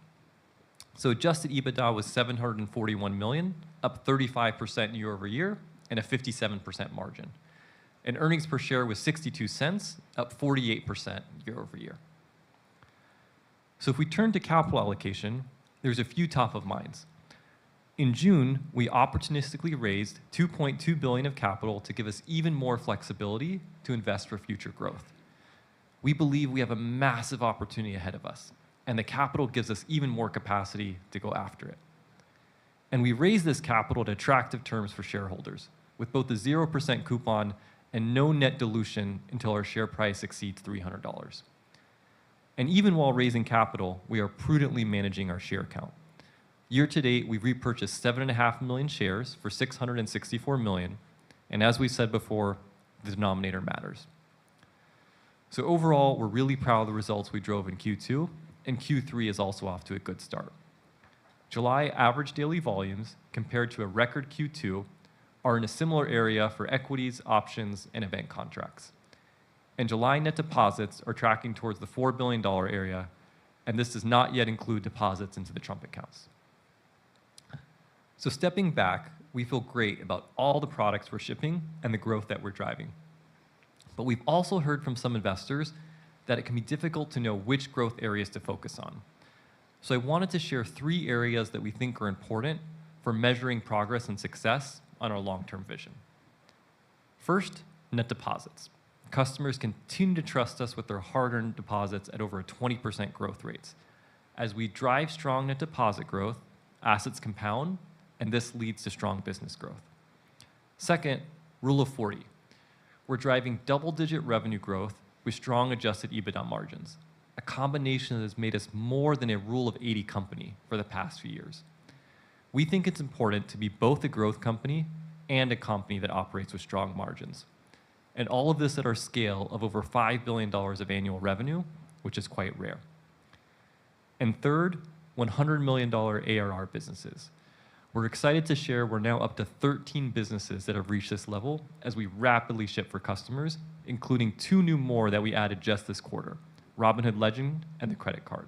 So adjusted EBITDA was $741 million, up 35% year over year, and a 57% margin. And earnings per share was 62 cents, up 48% year over year. So if we turn to capital allocation, there's a few top of minds. In June, we opportunistically raised $2.2 billion of capital to give us even more flexibility to invest for future growth. We believe we have a massive opportunity ahead of us, and the capital gives us even more capacity to go after it. And we raised this capital at attractive terms for shareholders, with both a 0% coupon and no net dilution until our share price exceeds $300. And even while raising capital, we are prudently managing our share count. Year to date, we've repurchased 7.5 million shares for $664 million, And as we said before, the denominator matters. So overall, we're really proud of the results we drove in Q2, and Q3 is also off to a good start. July average daily volumes compared to a record Q2 are in a similar area for equities, options, and event contracts. And July net deposits are tracking towards the $4 billion area, and this does not yet include deposits into the Trump accounts. So stepping back, we feel great about all the products we're shipping and the growth that we're driving. But we've also heard from some investors that it can be difficult to know which growth areas to focus on. So I wanted to share 3 areas that we think are important for measuring progress and success on our long-term vision. First, net deposits. Customers continue to trust us with their hard-earned deposits at over a 20% growth rates. As we drive strong net deposit growth, assets compound, and this leads to strong business growth. Second, Rule of 40. We're driving double-digit revenue growth with strong adjusted EBITDA margins, a combination that has made us more than a Rule of 80 company for the past few years. We think it's important to be both a growth company and a company that operates with strong margins. And all of this at our scale of over $5 billion of annual revenue, which is quite rare. And third, $100 million ARR businesses. We're excited to share we're now up to 13 businesses that have reached this level as we rapidly ship for customers, including 2 new more that we added just this quarter, Robinhood Legend and the credit card.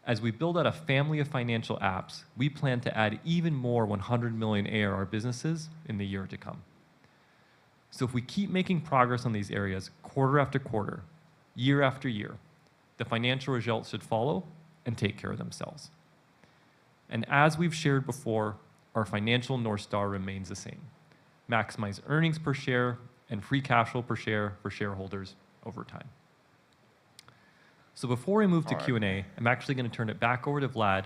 As we build out a family of financial apps, we plan to add even more 100 million ARR businesses in the year to come. So if we keep making progress on these areas quarter after quarter, year after year, the financial results should follow and take care of themselves. And as we've shared before, our financial North Star remains the same. Maximize earnings per share and free cash flow per share for shareholders over time. So before we move to Q&A, I'm actually going to turn it back over to Vlad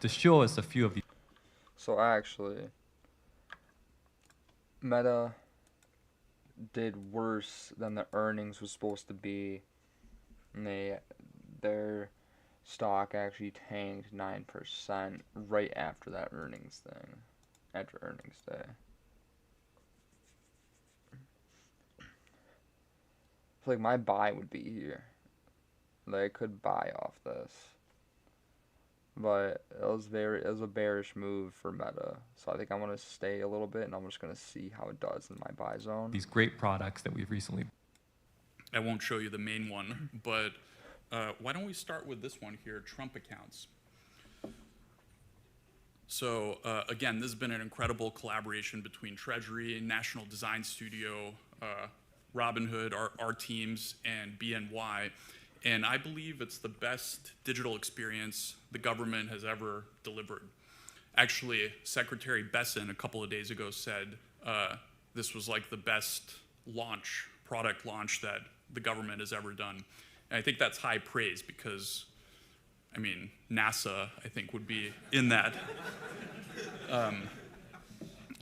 to show us a few of these. So actually, Meta did worse than the earnings was supposed to be. And their stock actually tanked 9% right after that earnings thing, after earnings day. I feel like my buy would be here. Like I could buy off this, but it was a bearish move for Meta. So I think I'm gonna stay a little bit, and I'm just gonna see how it does in my buy zone. These great products that we've recently. I won't show you the main one, but why don't we start with this one here, Trump accounts. So again, this has been an incredible collaboration between Treasury, National Design Studio, Robinhood, our teams, and BNY. And I believe it's the best digital experience the government has ever delivered. Actually, Secretary Besson a couple of days ago said this was like the best product launch that the government has ever done. And I think that's high praise because, I mean, NASA, I think, would be in that.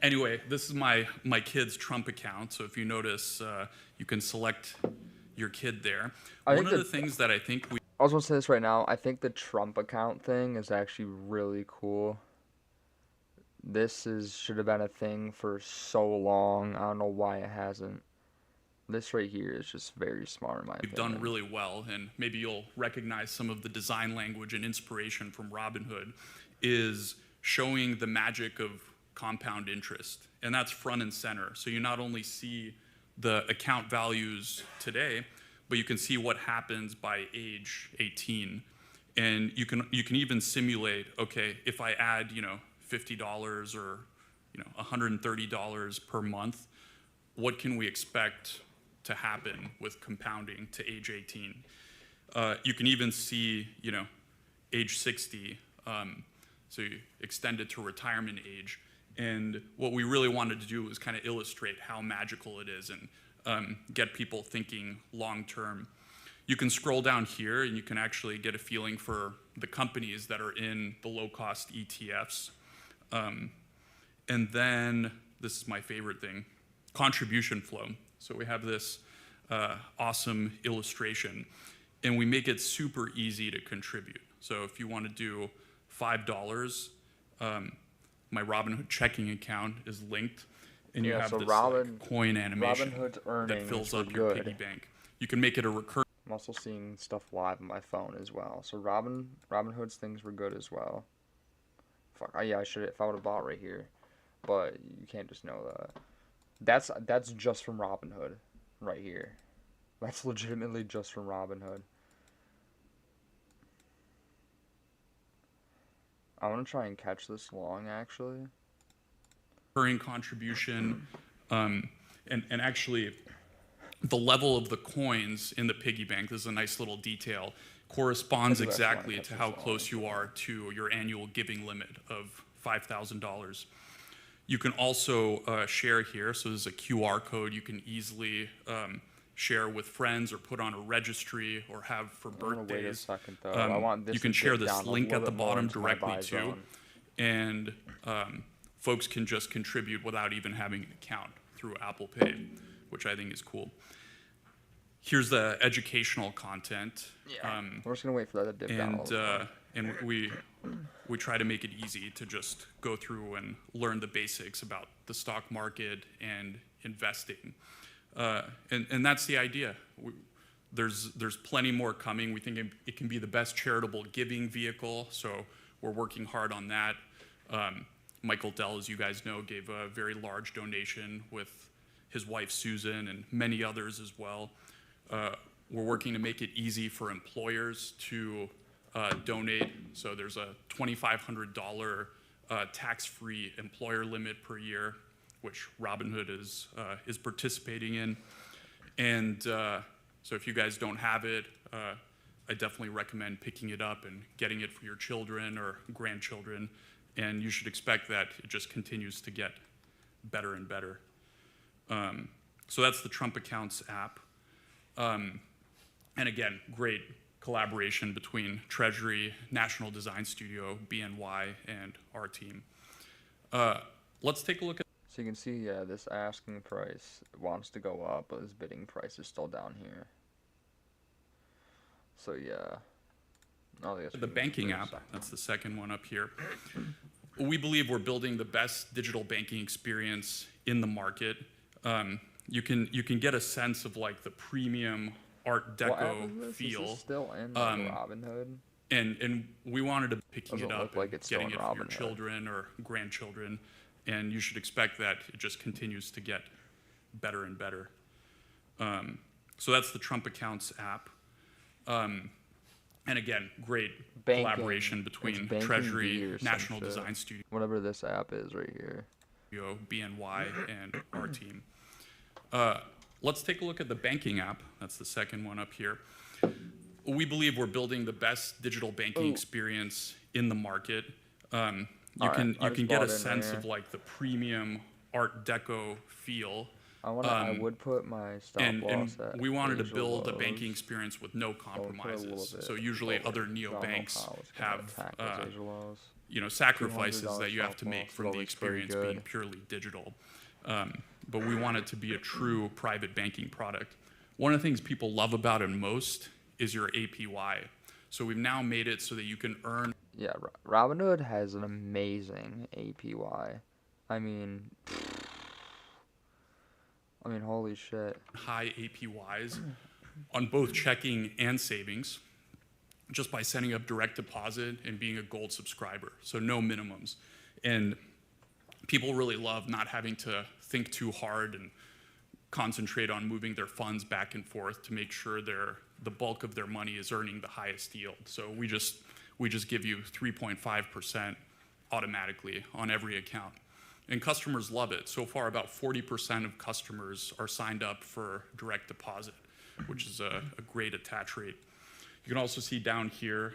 Anyway, this is my kid's Trump account. So if you notice, you can select your kid there. One of the things that I think I was going to say this right now. I think the Trump account thing is actually really cool. This should have been a thing for so long. I don't know why it hasn't. This right here is just very smart in my opinion. We've done really well, and maybe you'll recognize some of the design language and inspiration from Robinhood, is showing the magic of compound interest. And that's front and center. So you not only see the account values today, but you can see what happens by age 18. And you can even simulate, okay, if I add, $50 or, $130 per month, what can we expect to happen with compounding to age 18? You can even see, age 60, so you extend it to retirement age. And what we really wanted to do was kind of illustrate how magical it is and get people thinking long term. You can scroll down here and you can actually get a feeling for the companies that are in the low-cost ETFs. And then, this is my favorite thing, contribution flow. So we have this awesome illustration, and we make it super easy to contribute. So if you want to do $5, my Robinhood checking account is linked, and you Yeah, have so this Robin- like, coin animation Robinhood's that earnings fills were up your good. piggy bank. You can make it a recurring. I'm also seeing stuff live on my phone as well. So Robinhood's things were good as well. Fuck, yeah, I should if I would have bought right here, but you can't just know that. That's just from Robinhood, right here. That's legitimately just from Robinhood. I want to try and catch this long, actually. Recurring contribution, and actually the level of the coins in the piggy bank, this is a nice little detail, corresponds I do actually wanna exactly catch to this how long. close you are to your annual giving limit of $5,000. You can also share here, so there's a QR code you can easily share with friends or put on a registry or have for I'm gonna wait a birthdays. second though. I want this You can to share dip this down a link little at the bit more bottom into my directly buy too, zone. and folks can just contribute without even having an account through Apple Pay, which I think is cool. Here's the educational content. We're just gonna wait for that to dip down a little bit. And we try to make it easy to just go through and learn the basics about the stock market and investing. And that's the idea. There's plenty more coming. We think it can be the best charitable giving vehicle, so we're working hard on that. Michael Dell, as you guys know, gave a very large donation with his wife Susan and many others as well. We're working to make it easy for employers to donate. So there's a $2,500 tax-free employer limit per year, which Robinhood is participating in. And so if you guys don't have it, I definitely recommend picking it up and getting it for your children or grandchildren. And you should expect that it just continues to get better and better. So that's the Trump Accounts app. And again, great collaboration between Treasury, National Design Studio, BNY, and our team. Let's take a look at. So you can see, yeah, this asking price wants to go up, but this bidding price is still down here. So yeah. Oh, yes, The banking app, that's the second one up here. We believe we're building the best digital banking experience in the market. You can get a sense of like the premium Art Deco feel. Is this still in Robinhood? And we wanted to picking Doesn't it look up like and it's still getting in it for your Robinhood. children or grandchildren. And you should expect that it just continues to get better and better. So that's the Trump Accounts app. And again, great collaboration between Treasury, National Design Studio, whatever this app is right here, BNY, and our team. Let's take a look at the banking app. That's the second one up here. We believe we're building the best digital banking experience in the market. You can get a sense of like the premium Art Deco feel. I would put my stop loss at we wanted to visual build a lows. banking experience with no I would put it a compromises. little bit So usually lower. other I don't know neobanks how it's gonna have attack those visual lows. sacrifices that you have $200 to make stop from loss the is always pretty experience being good. purely digital. But we want it to be a true private banking product. One of the things people love about it most is your APY. So we've now made it so that you can earn. Yeah, Robinhood has an amazing APY. I mean, holy shit. High APYs on both checking and savings just by setting up direct deposit and being a gold subscriber. So no minimums. And people really love not having to think too hard and concentrate on moving their funds back and forth to make sure the bulk of their money is earning the highest yield. So we just give you 3.5% automatically on every account. And customers love it. So far, about 40% of customers are signed up for direct deposit, which is a great attach rate. You can also see down here,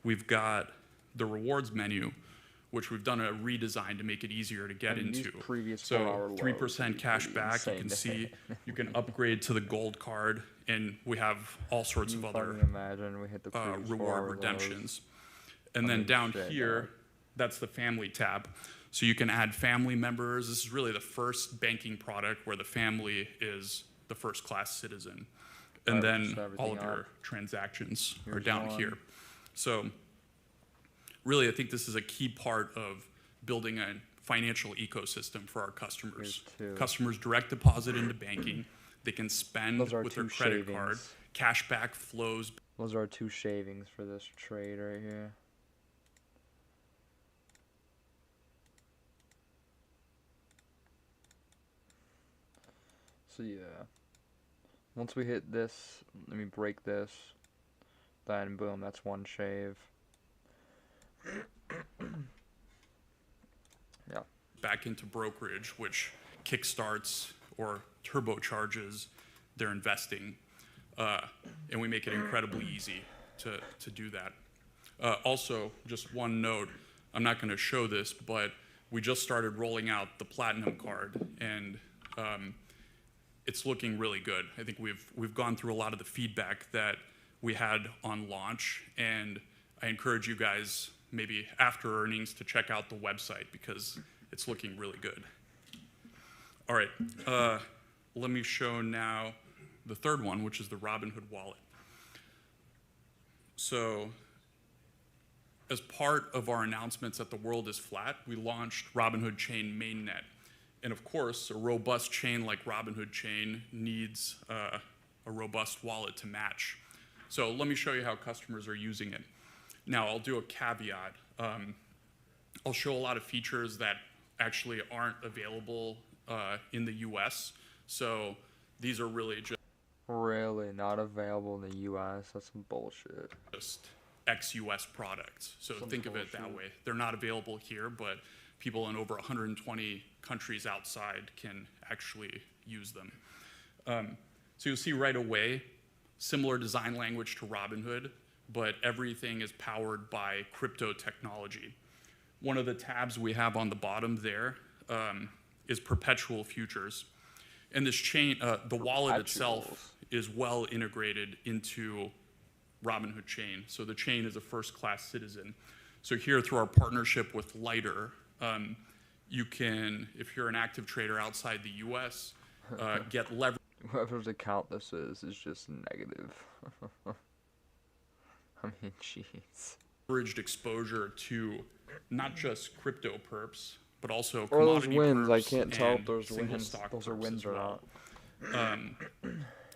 we've got the rewards menu, which we've done a redesign to make it easier to get And these into. previous So 4-hour lows 3% would be cash pretty back, you insane can to see, hit. you can upgrade to the gold card, and we have all sorts of other fucking imagine we hit the previous 4-hour reward lows. redemptions. And then down shit, here, dog. that's the family tab. So you can add family members. This is really the first banking product where the family is the first class citizen. And Alright, then set all everything of your up. transactions are Here's down one. here. So really, I think this is a key part of building a financial ecosystem for our customers. Here's two. Customers direct deposit into banking. They can spend Those are with their two credit card. shavings. Cashback flows. Those are 2 shavings for this trade right here. So yeah, once we hit this, let me break this, then boom, that's 1 shave. Yeah. Back into brokerage, which kickstarts or turbocharges their investing. And we make it incredibly easy to do that. Also, just one note, I'm not going to show this, but we just started rolling out the Platinum card, and it's looking really good. I think we've gone through a lot of the feedback that we had on launch, and I encourage you guys maybe after earnings to check out the website because it's looking really good. All right, let me show now the third one, which is the Robinhood wallet. So as part of our announcements at The World is Flat, we launched Robinhood Chain Mainnet. And of course, a robust chain like Robinhood Chain needs a robust wallet to match. So let me show you how customers are using it. Now, I'll do a caveat. I'll show a lot of features that actually aren't available in the US. So these are really Really not available in the US? That's some bullshit. just ex-US products. So Some think of it that bullshit. way. They're not available here, but people in over 120 countries outside can actually use them. So you'll see right away, similar design language to Robinhood, but everything is powered by crypto technology. One of the tabs we have on the bottom there is perpetual futures. And this chain, the wallet itself is well integrated into Robinhood Chain. So the chain is a first-class citizen. So here through our partnership with Lighter, you can, if you're an active trader outside the US, get leverage. Whoever's account this is just negative. I mean, jeez. Leveraged exposure to not just crypto perps, but also Or those commodity wins. I perps can't tell if and those single wins. stock Those are perps wins as or well. not.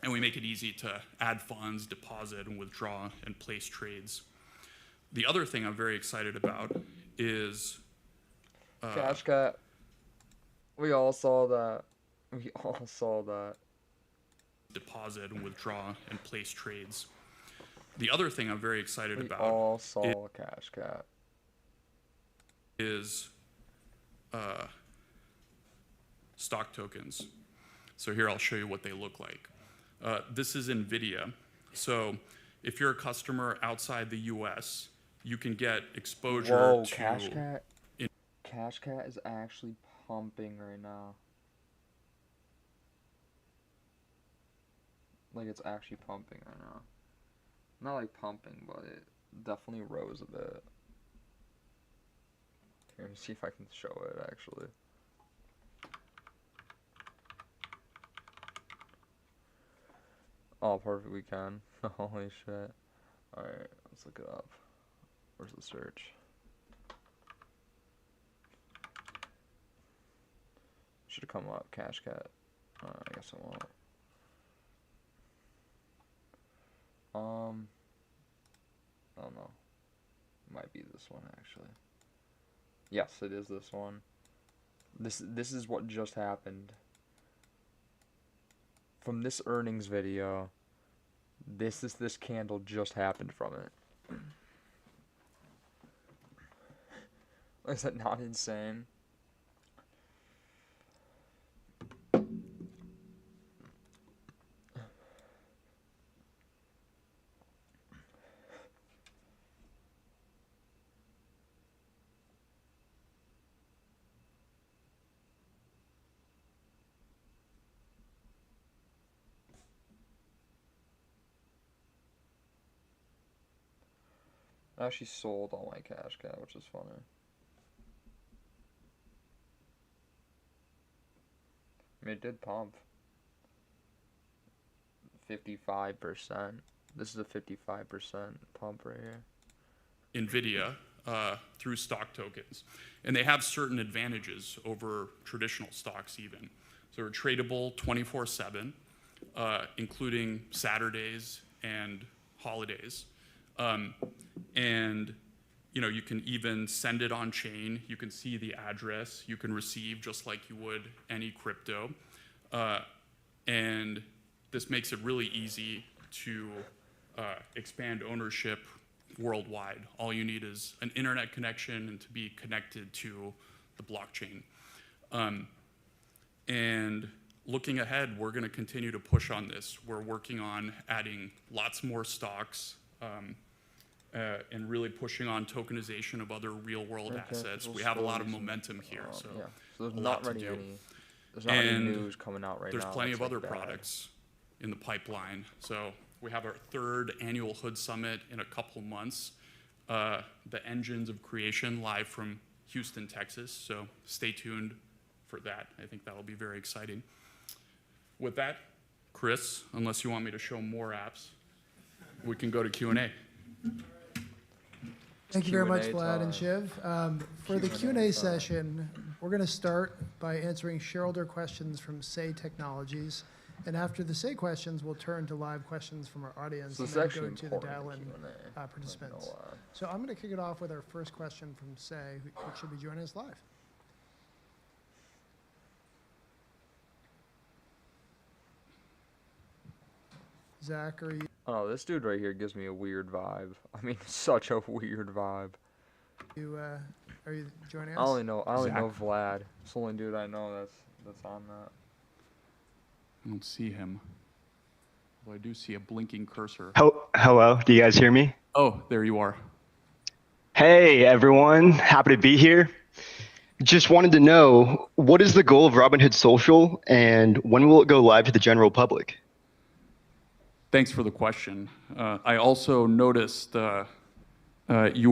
And we make it easy to add funds, deposit, and withdraw and place trades. The other thing I'm very excited about is Cash Cat. We all saw that. We all saw that. deposit and withdraw and place trades. The other thing I'm very excited We about all saw Cash Cat. is stock tokens. So here I'll show you what they look like. This is NVIDIA. So if you're a customer outside the US, you can get exposure Whoa, to Cash Cat. Cash Cat is actually pumping right now. Like it's actually pumping right now. Not like pumping, but it definitely rose a bit. Here, let me see if I can show it actually. Oh, perfect, we can. Holy shit. Alright, let's look it up. Where's the search? Should have come up, Cash Cat. I guess it won't. I don't know. Might be this one actually. Yes, it is this one. This is what just happened. From this earnings video, this candle just happened from it. Is that not insane? I actually sold all my Cash Cat, which is funny. I mean, it did pump. 55%. This is a 55% pump right here. NVIDIA through stock tokens. And they have certain advantages over traditional stocks even. So they're tradable 24/7, including Saturdays and holidays. And you can even send it on chain. You can see the address. You can receive just like you would any crypto. And this makes it really easy to expand ownership worldwide. All you need is an internet connection and to be connected to the blockchain. And looking ahead, we're going to continue to push on this. We're working on adding lots more stocks and really pushing on tokenization of other real-world assets. We have a lot of momentum here, so there's a not lot to really do. there's not any And news coming out right now. There's plenty that's, of other bad. products in the pipeline. So we have our 3rd annual Hood Summit in a couple months. The Engines of Creation live from Houston, Texas. So stay tuned for that. I think that will be very exciting. With that, Chris, unless you want me to show more apps, we can go to Q&A. Thank you very much, Q&A Vlad and time. Shiv. For the Q&A session, we're going to start by answering shareholder questions from Say Technologies. And after the Say questions, we'll turn to live questions from our audience So and it's then actually go to the important, dial-in Q&A. participants. Like, no, So I'm going to kick it off with our first question from Say, which should be joining us live. Zach, are you? Oh, this dude right here gives me a weird vibe. I mean, such a weird vibe. Are you joining us? I only know Zach. Vlad. It's the only dude I know that's on that. I don't see him. Well, I do see a blinking cursor. Hello, do you guys hear me? Oh, there you are. Hey everyone, happy to be here. Just wanted to know, what is the goal of Robinhood Social and when will it go live to the general public? Thanks for the question. I also noticed you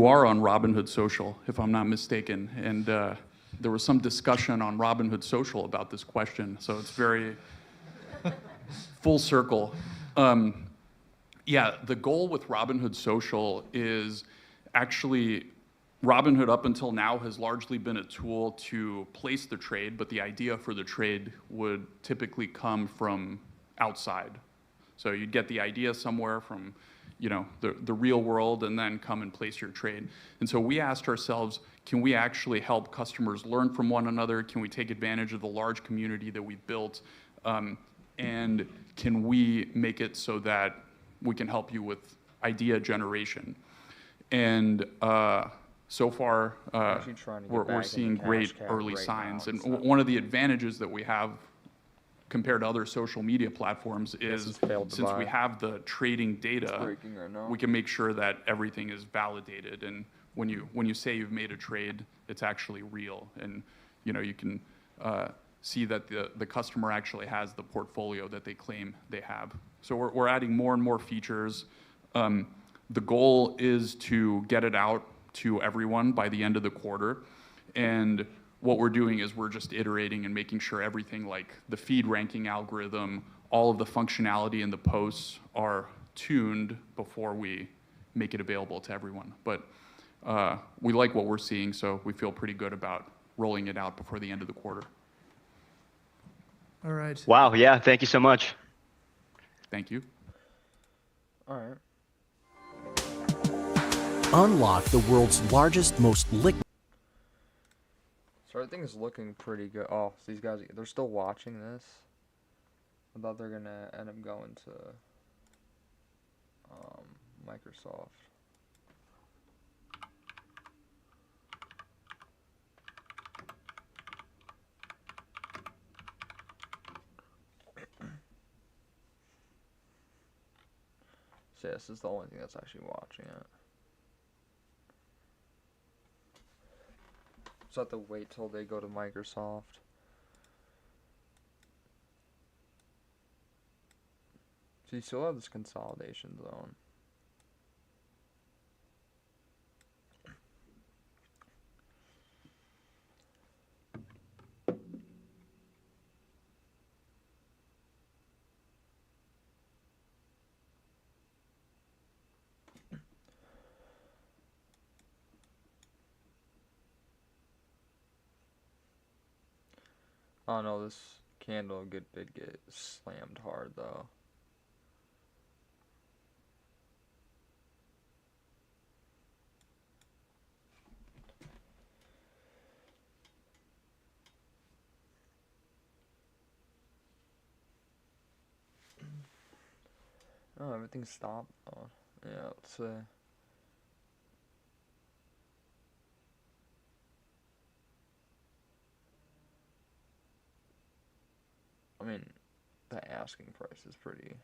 are on Robinhood Social, if I'm not mistaken, and there was some discussion on Robinhood Social about this question, so it's very full circle. Yeah, the goal with Robinhood Social is actually Robinhood up until now has largely been a tool to place the trade, but the idea for the trade would typically come from outside. So you'd get the idea somewhere from, the real world and then come and place your trade. And so we asked ourselves, can we actually help customers learn from one another? Can we take advantage of the large community that we built? And can we make it so that we can help you with idea generation? And so far, actually trying to get we're back seeing into great Cash Cab early right signs. now. And It's not- one of the advantages that we have compared to other social media platforms This is has failed to since we buy. have the trading It's data, breaking right now. we can make sure that everything is validated. And when you say you've made a trade, it's actually real. And you can see that the customer actually has the portfolio that they claim they have. So we're adding more and more features. The goal is to get it out to everyone by the end of the quarter. And what we're doing is we're just iterating and making sure everything like the feed ranking algorithm, all of the functionality in the posts are tuned before we make it available to everyone. But we like what we're seeing, so we feel pretty good about rolling it out before the end of the quarter. All right. Wow, yeah, thank you so much. Thank you. All right. Unlock the world's largest, most liquid. So everything is looking pretty good. Oh, so these guys, they're still watching this. I thought they're gonna end up going to Microsoft. So yeah, this is the only thing that's actually watching it. So I have to wait till they go to Microsoft. So you still have this consolidation zone. Oh no, this candle did get slammed hard though. Oh, everything stopped. Oh, yeah, let's see. I mean, the asking price is pretty.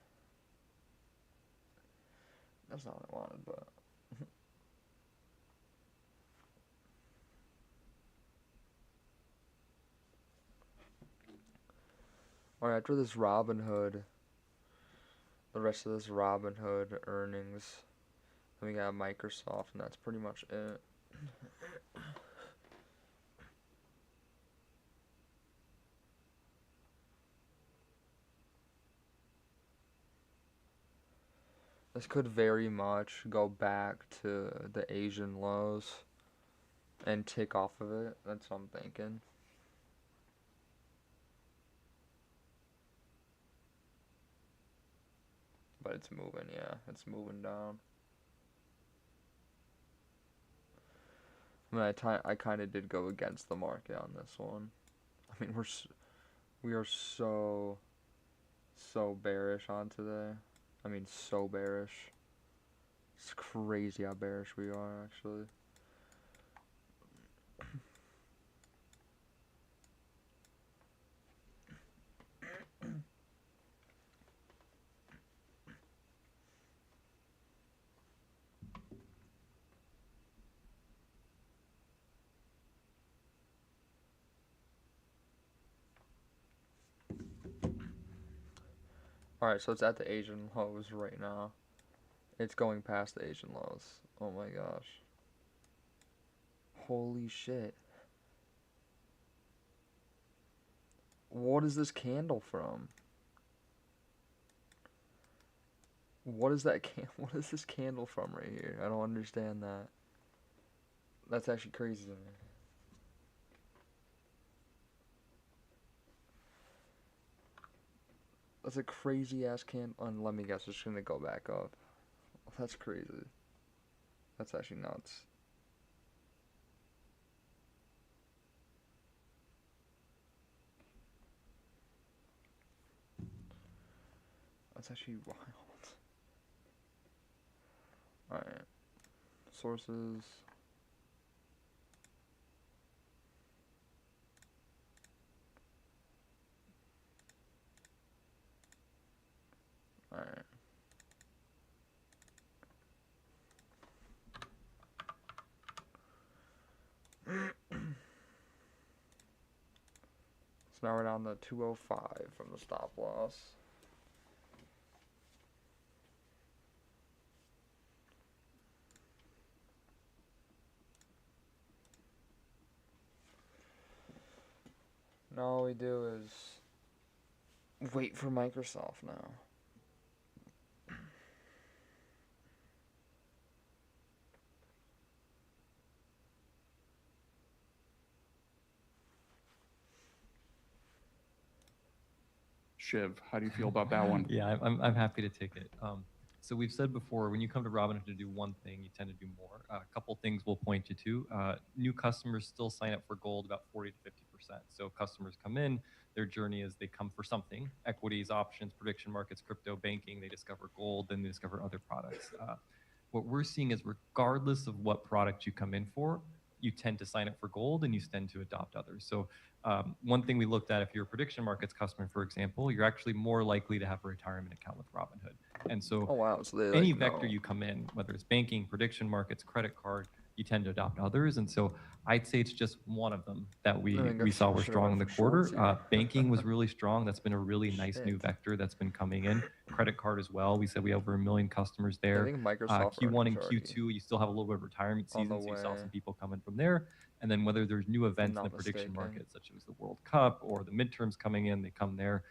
That's not what I wanted, but. Alright, after this Robinhood, the rest of this Robinhood earnings, then we got Microsoft, and that's pretty much it. This could very much go back to the Asian lows and tick off of it. That's what I'm thinking. But it's moving, yeah. It's moving down. I mean, I kind of did go against the market on this one. I mean, we are so bearish on today. I mean, so bearish. It's crazy how bearish we are, actually. Alright, so it's at the Asian lows right now. It's going past the Asian lows. Oh my gosh. Holy shit. What is this candle from? What is that what is this candle from right here? I don't understand that. That's actually crazy to me. That's a crazy ass candle. And let me guess, it's gonna go back up. That's crazy. That's actually nuts. That's actually wild. Alright. Sources. Alright. So now we're down to 205 from the stop loss. Now all we do is wait for Microsoft now. Shiv, how do you feel about that one? Yeah, I'm happy to take it. So we've said before, when you come to Robinhood to do one thing, you tend to do more. A couple things we'll point you to. New customers still sign up for gold about 40 to 50%. So customers come in, their journey is they come for something: equities, options, prediction markets, crypto, banking. They discover gold, then they discover other products. What we're seeing is, regardless of what product you come in for, you tend to sign up for gold and you tend to adopt others. So one thing we looked at, if you're a prediction markets customer, for example, you're actually more likely to have a retirement account with Robinhood. And so, oh, wow. So they, any like, vector you come in, whether it's banking, prediction markets, credit card, you tend to adopt others. And so I'd say it's just one of them that we saw were strong in the quarter. Banking was really strong. That's been a really nice new vector that's been coming in. Credit card as well. We said we have over 1 million customers there. I think Microsoft Q1 and Q2, you still have a little bit of retirement season, so you saw some people coming from there. And then whether there's new events in the prediction market, such as the World Cup or the midterms coming in, they come there.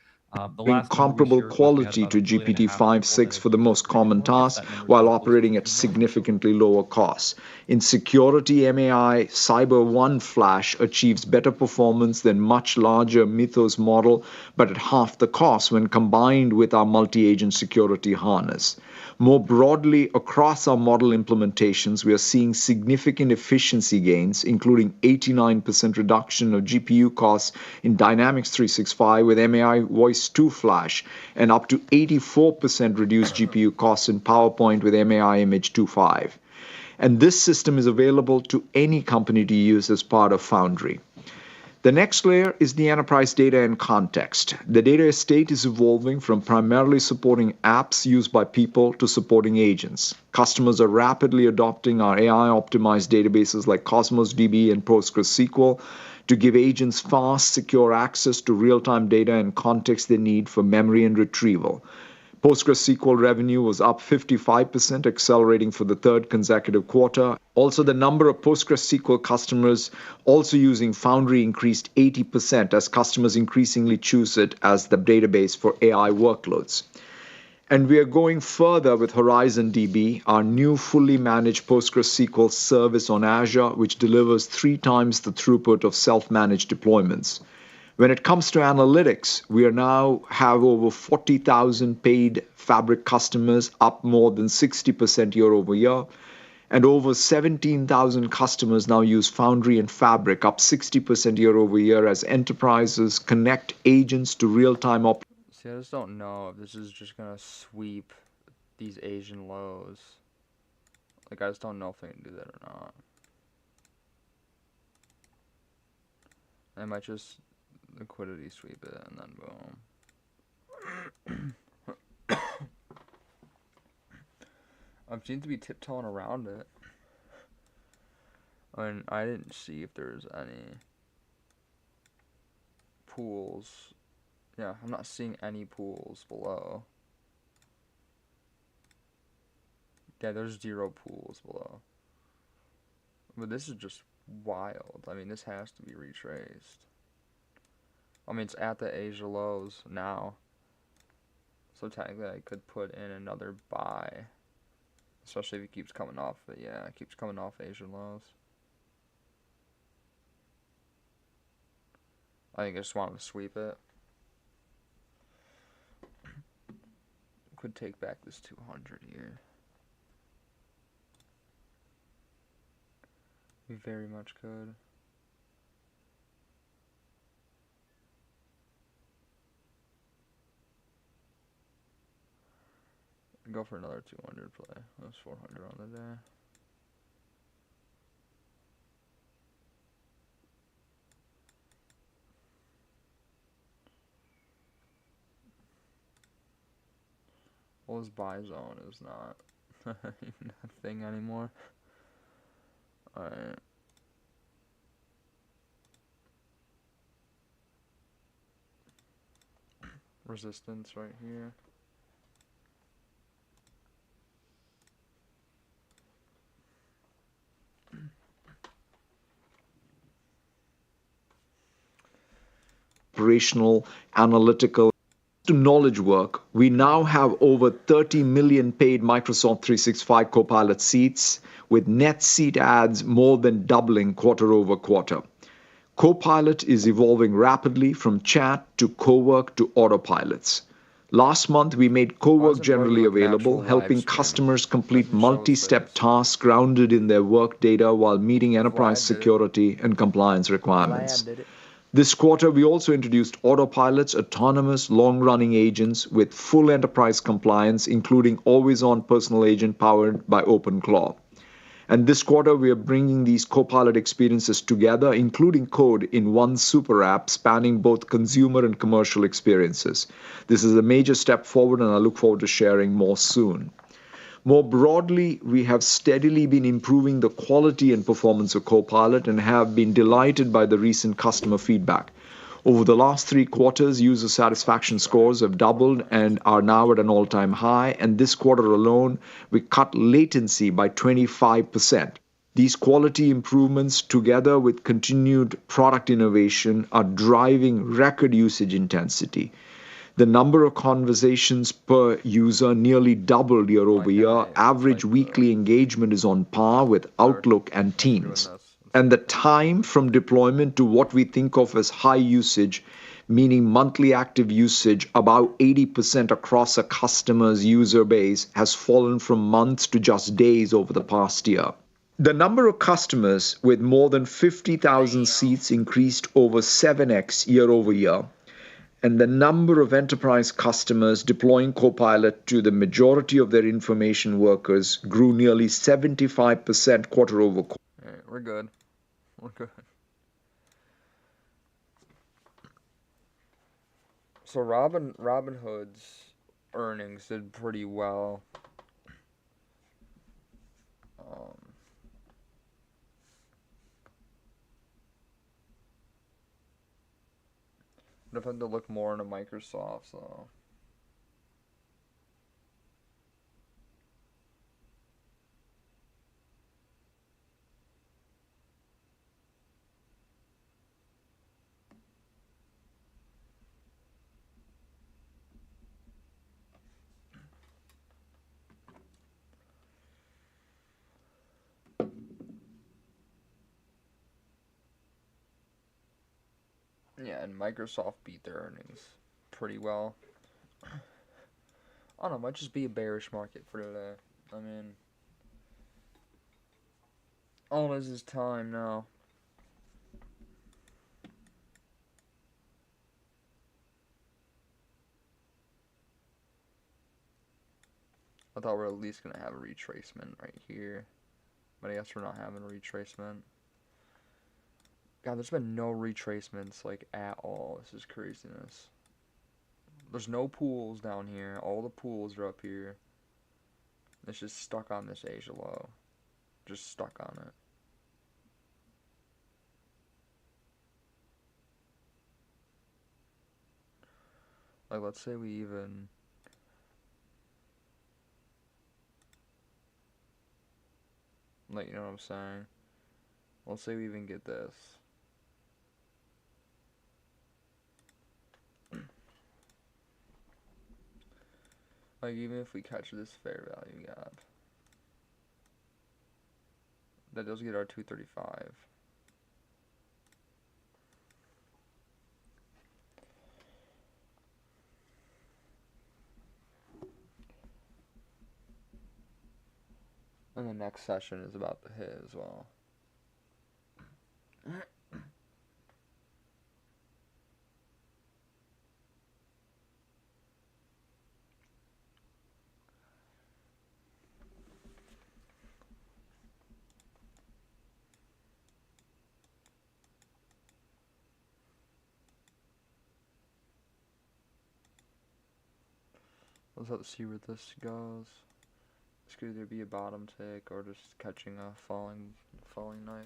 comparable quality to GPT-5.6 for the most common tasks while operating at significantly lower costs. In security, MAI Cyber 1 Flash achieves better performance than much larger Mythos model, but at half the cost when combined with our multi-agent security harness. More broadly, across our model implementations, we are seeing significant efficiency gains, including 89% reduction of GPU costs in Dynamics 365 with MAI Voice 2 Flash, and up to 84% reduced GPU costs in PowerPoint with MAI Image 2.5. And this system is available to any company to use as part of Foundry. The next layer is the enterprise data and context. The data estate is evolving from primarily supporting apps used by people to supporting agents. Customers are rapidly adopting our AI-optimized databases like Cosmos DB and PostgreSQL to give agents fast, secure access to real-time data and context they need for memory and retrieval. PostgreSQL revenue was up 55%, accelerating for the third consecutive quarter. Also, the number of PostgreSQL customers also using Foundry increased 80% as customers increasingly choose it as the database for AI workloads. And we are going further with Horizon DB, our new fully managed PostgreSQL service on Azure, which delivers 3 times the throughput of self-managed deployments. When it comes to analytics, we now have over 40,000 paid Fabric customers, up more than 60% year over year, and over 17,000 customers now use Foundry and Fabric, up 60% year over year as enterprises connect agents to real-time See, I just don't know if this is just gonna sweep these Asian lows. Like, I just don't know if they can do that or not. I might just liquidity sweep it and then boom. I seem to be tiptoeing around it. I mean, I didn't see if there's any pools. Yeah, I'm not seeing any pools below. Yeah, there's 0 pools below. But this is just wild. I mean, this has to be retraced. I mean, it's at the Asia lows now. So technically I could put in another buy. Especially if it keeps coming off. But yeah, it keeps coming off Asian lows. I think I just wanted to sweep it. Could take back this 200 here. We very much could. Go for another 200 play. That's 400 on the day. Well, his buy zone is not even a thing anymore. Alright. Resistance right here. Operational, analytical, to knowledge work, we now have over 30 million paid Microsoft 365 Copilot seats, with net seat adds more than doubling quarter over quarter. Copilot is evolving rapidly from chat to cowork to autopilots. Last month, we made cowork generally available, helping customers complete multi-step tasks grounded in their work data while meeting enterprise security and compliance requirements. This quarter, we also introduced autopilots, autonomous, long-running agents with full enterprise compliance, including always-on personal agent powered by OpenClaw. And this quarter, we are bringing these Copilot experiences together, including code in one super app spanning both consumer and commercial experiences. This is a major step forward, and I look forward to sharing more soon. More broadly, we have steadily been improving the quality and performance of Copilot and have been delighted by the recent customer feedback. Over the last 3 quarters, user satisfaction scores have doubled and are now at an all-time high, and this quarter alone, we cut latency by 25%. These quality improvements, together with continued product innovation, are driving record usage intensity. The number of conversations per user nearly doubled year over year. Average weekly engagement is on par with Outlook and Teams. And the time from deployment to what we think of as high usage, meaning monthly active usage, about 80% across a customer's user base, has fallen from months to just days over the past year. The number of customers with more than 50,000 seats increased over 7x year over year. And the number of enterprise customers deploying Copilot to the majority of their information workers grew nearly 75% quarter over quarter. All right, we're good. We're good. So Robinhood's earnings did pretty well. I'd have to look more into Microsoft, so. Yeah, and Microsoft beat their earnings pretty well. I don't know, it might just be a bearish market for today. I mean, all it is time now. I thought we were at least going to have a retracement right here. But I guess we're not having a retracement. God, there's been no retracements, like, at all. This is craziness. There's no pools down here. All the pools are up here. It's just stuck on this Asia low. Just stuck on it. Like, let's say we even... Like, you know what I'm saying? Let's say we even get this. Like, even if we catch this fair value gap, that does get our 235. And the next session is about to hit as well. Let's have to see where this goes. This could either be a bottom tick or just catching a falling knife.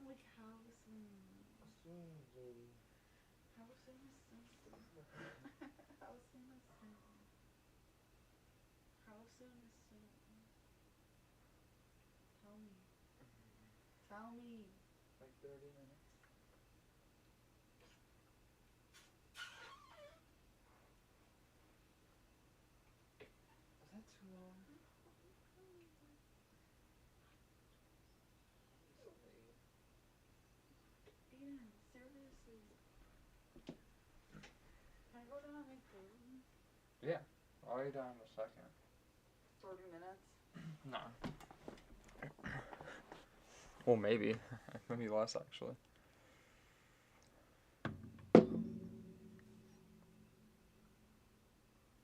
Like how soon? How soon is soon? How soon is soon? How soon is soon? How soon is soon? Tell me. Tell me. Like 30 minutes. Is that too long? Aiden, seriously. Can I go down and make food? Yeah, I'll eat down in a second. 30 minutes? No. Well, maybe. Maybe less, actually.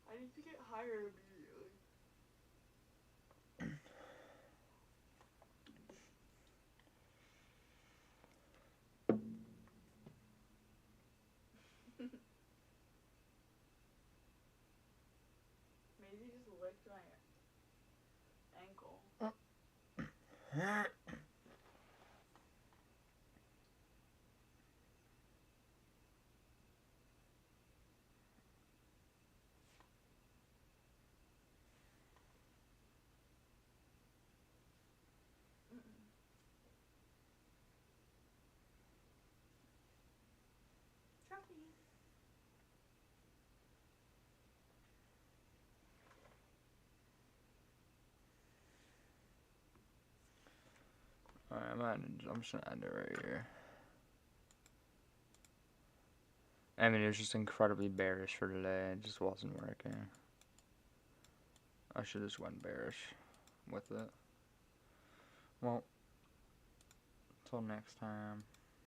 I need to get higher immediately. Maybe just licked my ankle. Trophy. Alright, I'm just gonna end it right here. I mean, it was just incredibly bearish for today. It just wasn't working. I should just went bearish with it. Well, until next time.